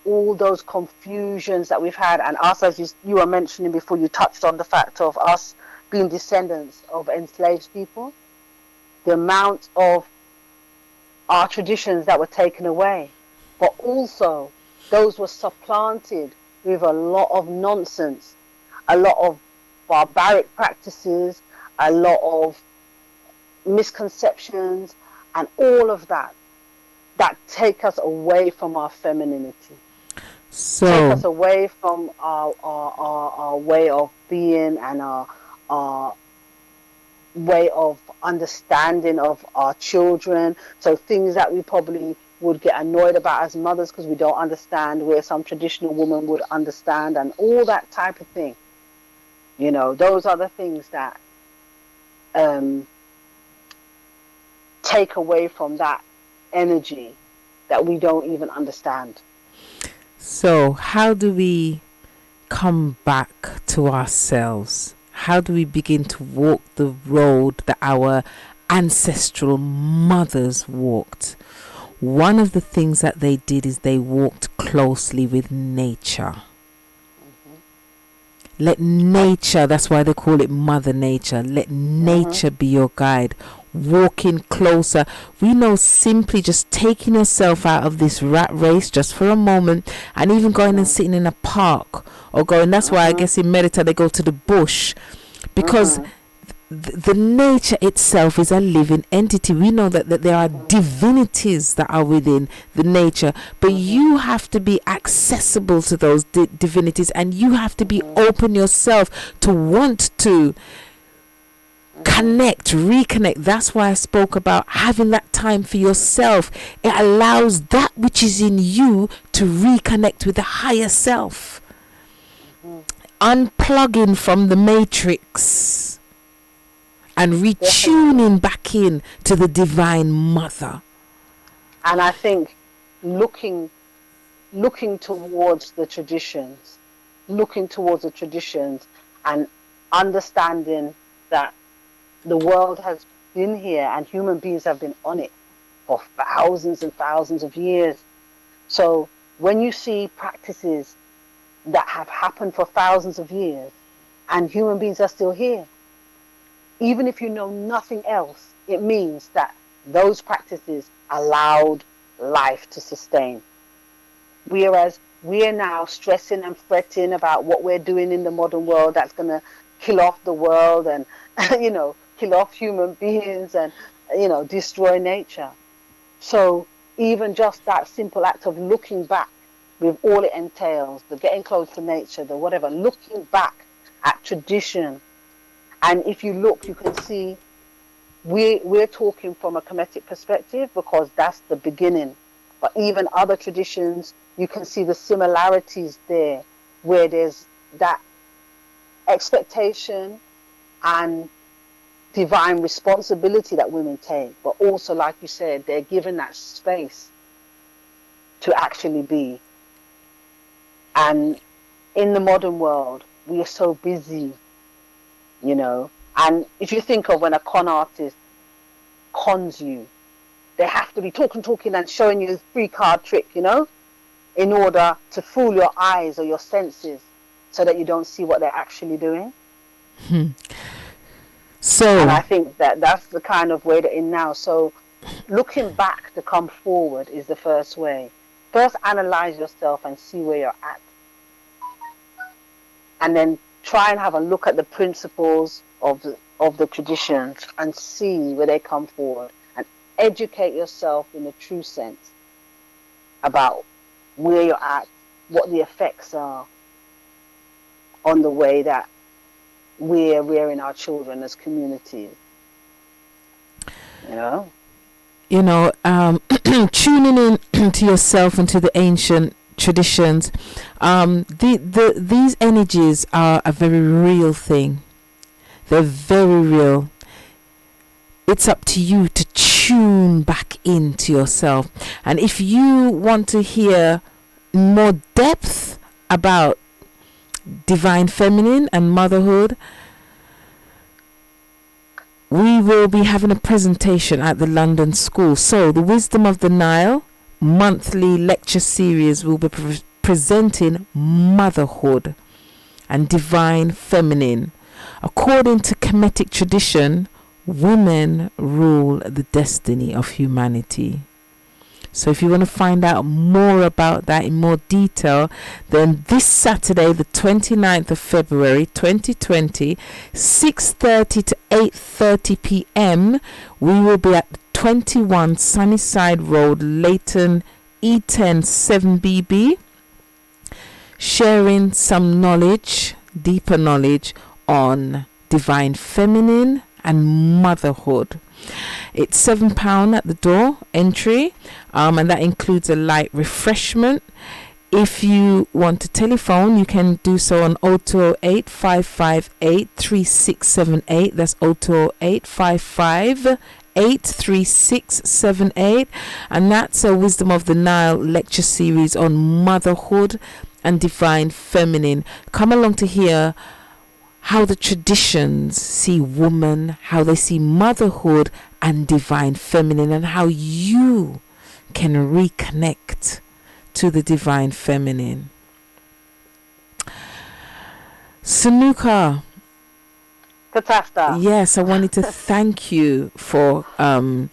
all those confusions that we've had. And us, as you were mentioning before, you touched on the fact of us being descendants of enslaved people, the amount of our traditions that were taken away, but also those were supplanted with a lot of nonsense, a lot of barbaric practices, a lot of misconceptions, and all of that take us away from our femininity. So take us away from our way of being and our way of understanding of our children. So things that we probably would get annoyed about as mothers because we don't understand, where some traditional woman would understand, and all that type of thing. Those are the things that um, take away from that energy that we don't even understand. So, how do we come back to ourselves? How do we begin to walk the road that our ancestral mothers walked? One of the things that they did is they walked closely with nature. Let nature, that's why they call it Mother Nature. Let nature be your guide. Walking closer. We know simply just taking yourself out of this rat race just for a moment, and even going and sitting in a park or going, that's why I guess in Medita they go to the bush, because the nature itself is a living entity. We know that there are divinities that are within the nature, but you have to be accessible to those divinities, and you have to be open yourself to want to connect, reconnect. That's why I spoke about having that time for yourself. It allows that which is in you to reconnect with the higher self, unplugging from the matrix and retuning back in to the divine mother. And I think looking towards the traditions, and understanding that the world has been here and human beings have been on it for thousands and thousands of years. So when you see practices that have happened for thousands of years and human beings are still here, even if you know nothing else, it means that those practices allowed life to sustain. Whereas we are now stressing and fretting about what we're doing in the modern world that's going to kill off the world and, kill off human beings and, destroy nature. So even just that simple act of looking back with all it entails, the getting close to nature, the whatever, looking back at tradition. And if you look, you can see we're talking from a Kemetic perspective because that's the beginning. But even other traditions, you can see the similarities there, where there's that expectation and divine responsibility that women take. But also, like you said, they're given that space to actually be. And in the modern world, we are so busy, and if you think of when a con artist cons you, they have to be talking and showing you a 3-card trick, in order to fool your eyes or your senses so that you don't see what they're actually doing. So, and I think that's the kind of way that in now. So looking back to come forward is the first way. First analyze yourself and see where you're at. And then try and have a look at the principles of the traditions and see where they come forward, and educate yourself in a true sense about where you're at, what the effects are on the way that we're rearing our children as communities. Tuning in to yourself and to the ancient traditions, these energies are a very real thing. They're very real. It's up to you to tune back into yourself. And if you want to hear more depth about divine feminine and motherhood, we will be having a presentation at the London School. So the Wisdom of the Nile monthly lecture series will be presenting motherhood and divine feminine. According to Kemetic tradition, women rule the destiny of humanity. So if you want to find out more about that in more detail, then this Saturday, the 29th of February 2020, 6:30 to 8:30 p.m, we will be at 21 Sunnyside Road, Leighton, E10 7BB, sharing some knowledge, deeper knowledge on divine feminine and motherhood. It's £7 at the door entry, and that includes a light refreshment. If you want to telephone, you can do so on 028 558 3678. That's 028 558 3678. And that's a Wisdom of the Nile lecture series on motherhood and divine feminine. Come along to hear how the traditions see woman, how they see motherhood and divine feminine, and how you can reconnect to the divine feminine. Sanuka, Katasta. yes, I wanted to thank you for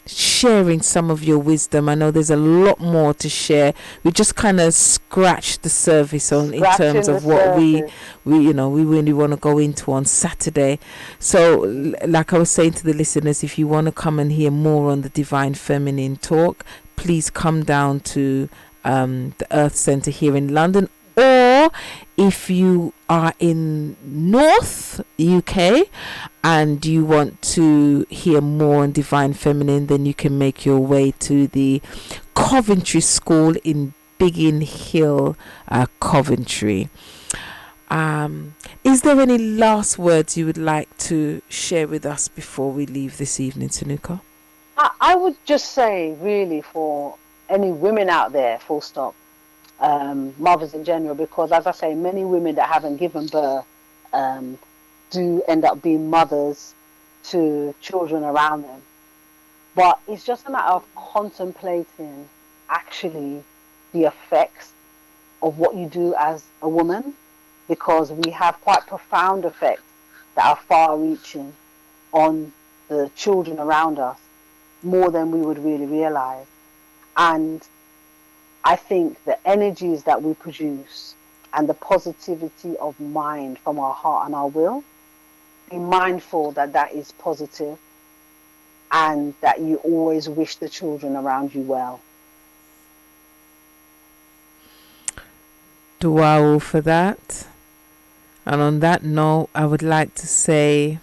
sharing some of your wisdom. I know there's a lot more to share. We just kind of scratched the surface on in terms of what we really want to go into on Saturday. So like I was saying to the listeners, if you want to come and hear more on the divine feminine talk, please come down to the Earth Centre here in London, or if you are in North UK and you want to hear more on divine feminine, then you can make your way to the Coventry School in Biggin Hill, Coventry. Is there any last words you would like to share with us before we leave this evening, Tanuka? I would just say, really, for any women out there, full stop, mothers in general, because as I say, many women that haven't given birth do end up being mothers to children around them. But it's just a matter of contemplating actually the effects of what you do as a woman, because we have quite profound effects that are far-reaching on the children around us, more than we would really realize. And I think the energies that we produce and the positivity of mind from our heart and our will, be mindful that that is positive and that you always wish the children around you well. Dua for that. And on that note, I would like to say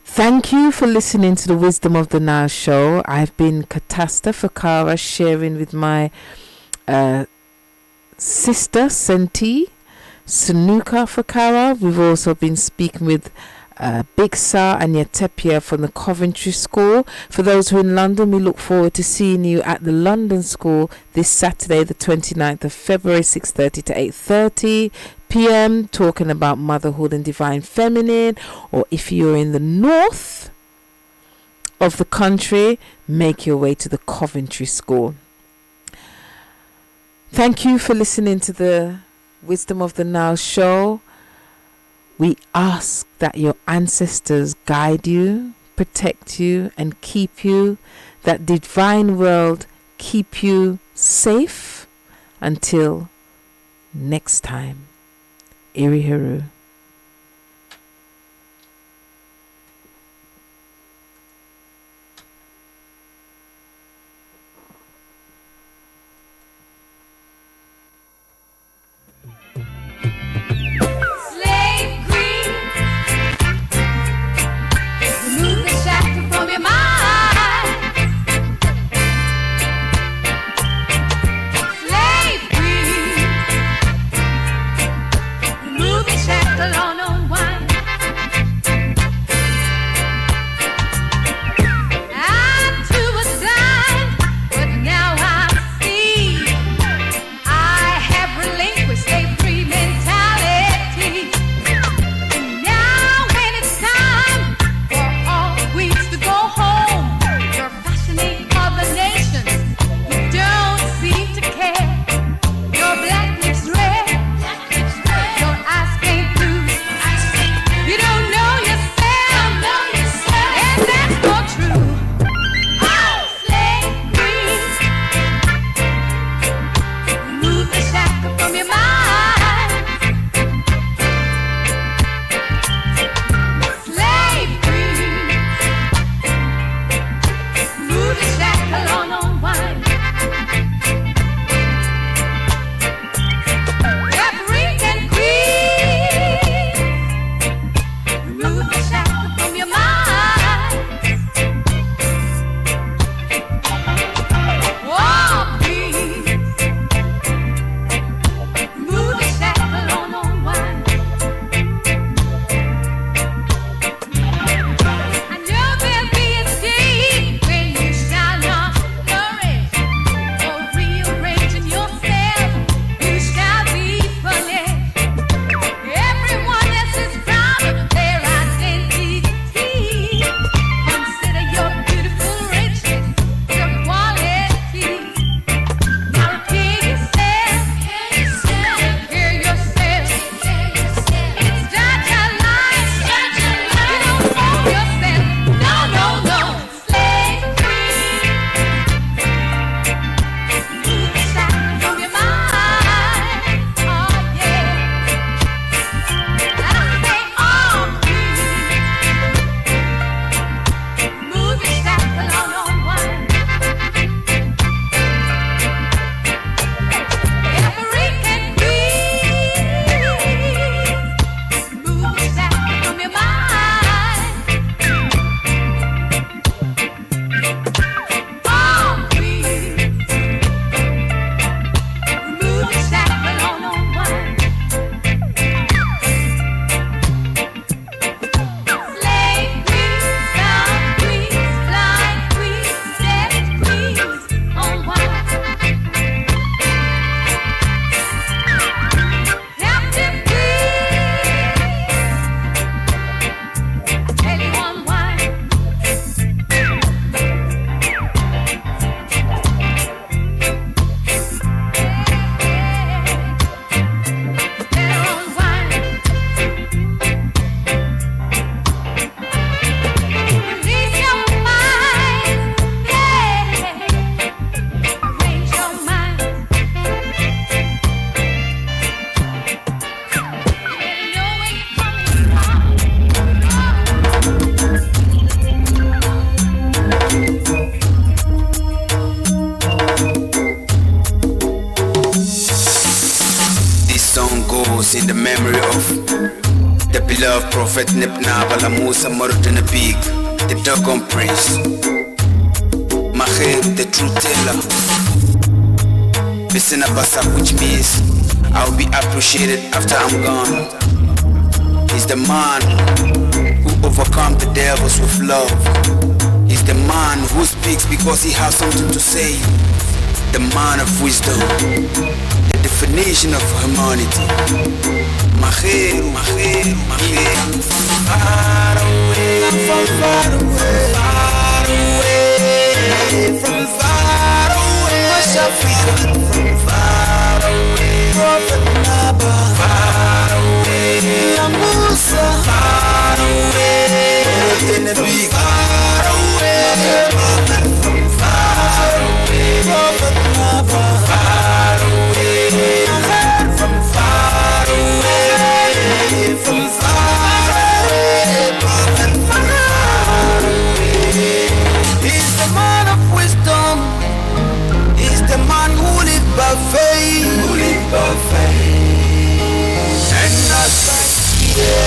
thank you for listening to the Wisdom of the Nile show. I've been Katasta Fakara, sharing with my sister Senti Sanuka Fakara. We've also been speaking with Bigsa and Yatepia from the Coventry School. For those who are in London, we look forward to seeing you at the London School this Saturday, the 29th of February, 6:30 to 8:30 p.m, talking about motherhood and divine feminine. Or if you're in the north of the country, make your way to the Coventry School. Thank you for listening to the Wisdom of the Nile show. We ask that your ancestors guide you, protect you, and keep you. That divine world keep you safe. Until next time. Irihiru. Remove the shackles. Beloved Prophet Nipna Bala Musa Murden Big, the doggone prince. Mahir, the truth teller. Listen Abasa, which means I'll be appreciated after I'm gone. He's the man who overcome the devils with love. He's the man who speaks because he has something to say. The man of wisdom, the definition of humanity. Mahir, Mahir, Mahir. Far away, from far away, far away, from far away. From far away, Prophet Naba. Far away, Musa. Far away, far away, from far away, Prophet Naba. Far away, from far away, from far away, Prophet far away. He's the man of wisdom. He's the man who lives by faith, and not by fear.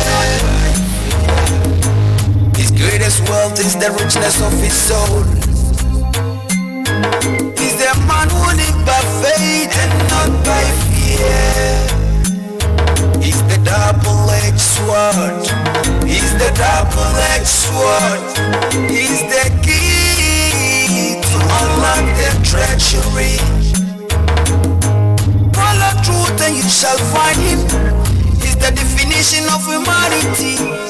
His greatest wealth is the richness of his soul. He's the man who lives by faith and not by fear. He's the double-edged sword. He's the double-edged sword. He's the key to unlock the treachery. Follow truth and you shall find him. He's the definition of humanity.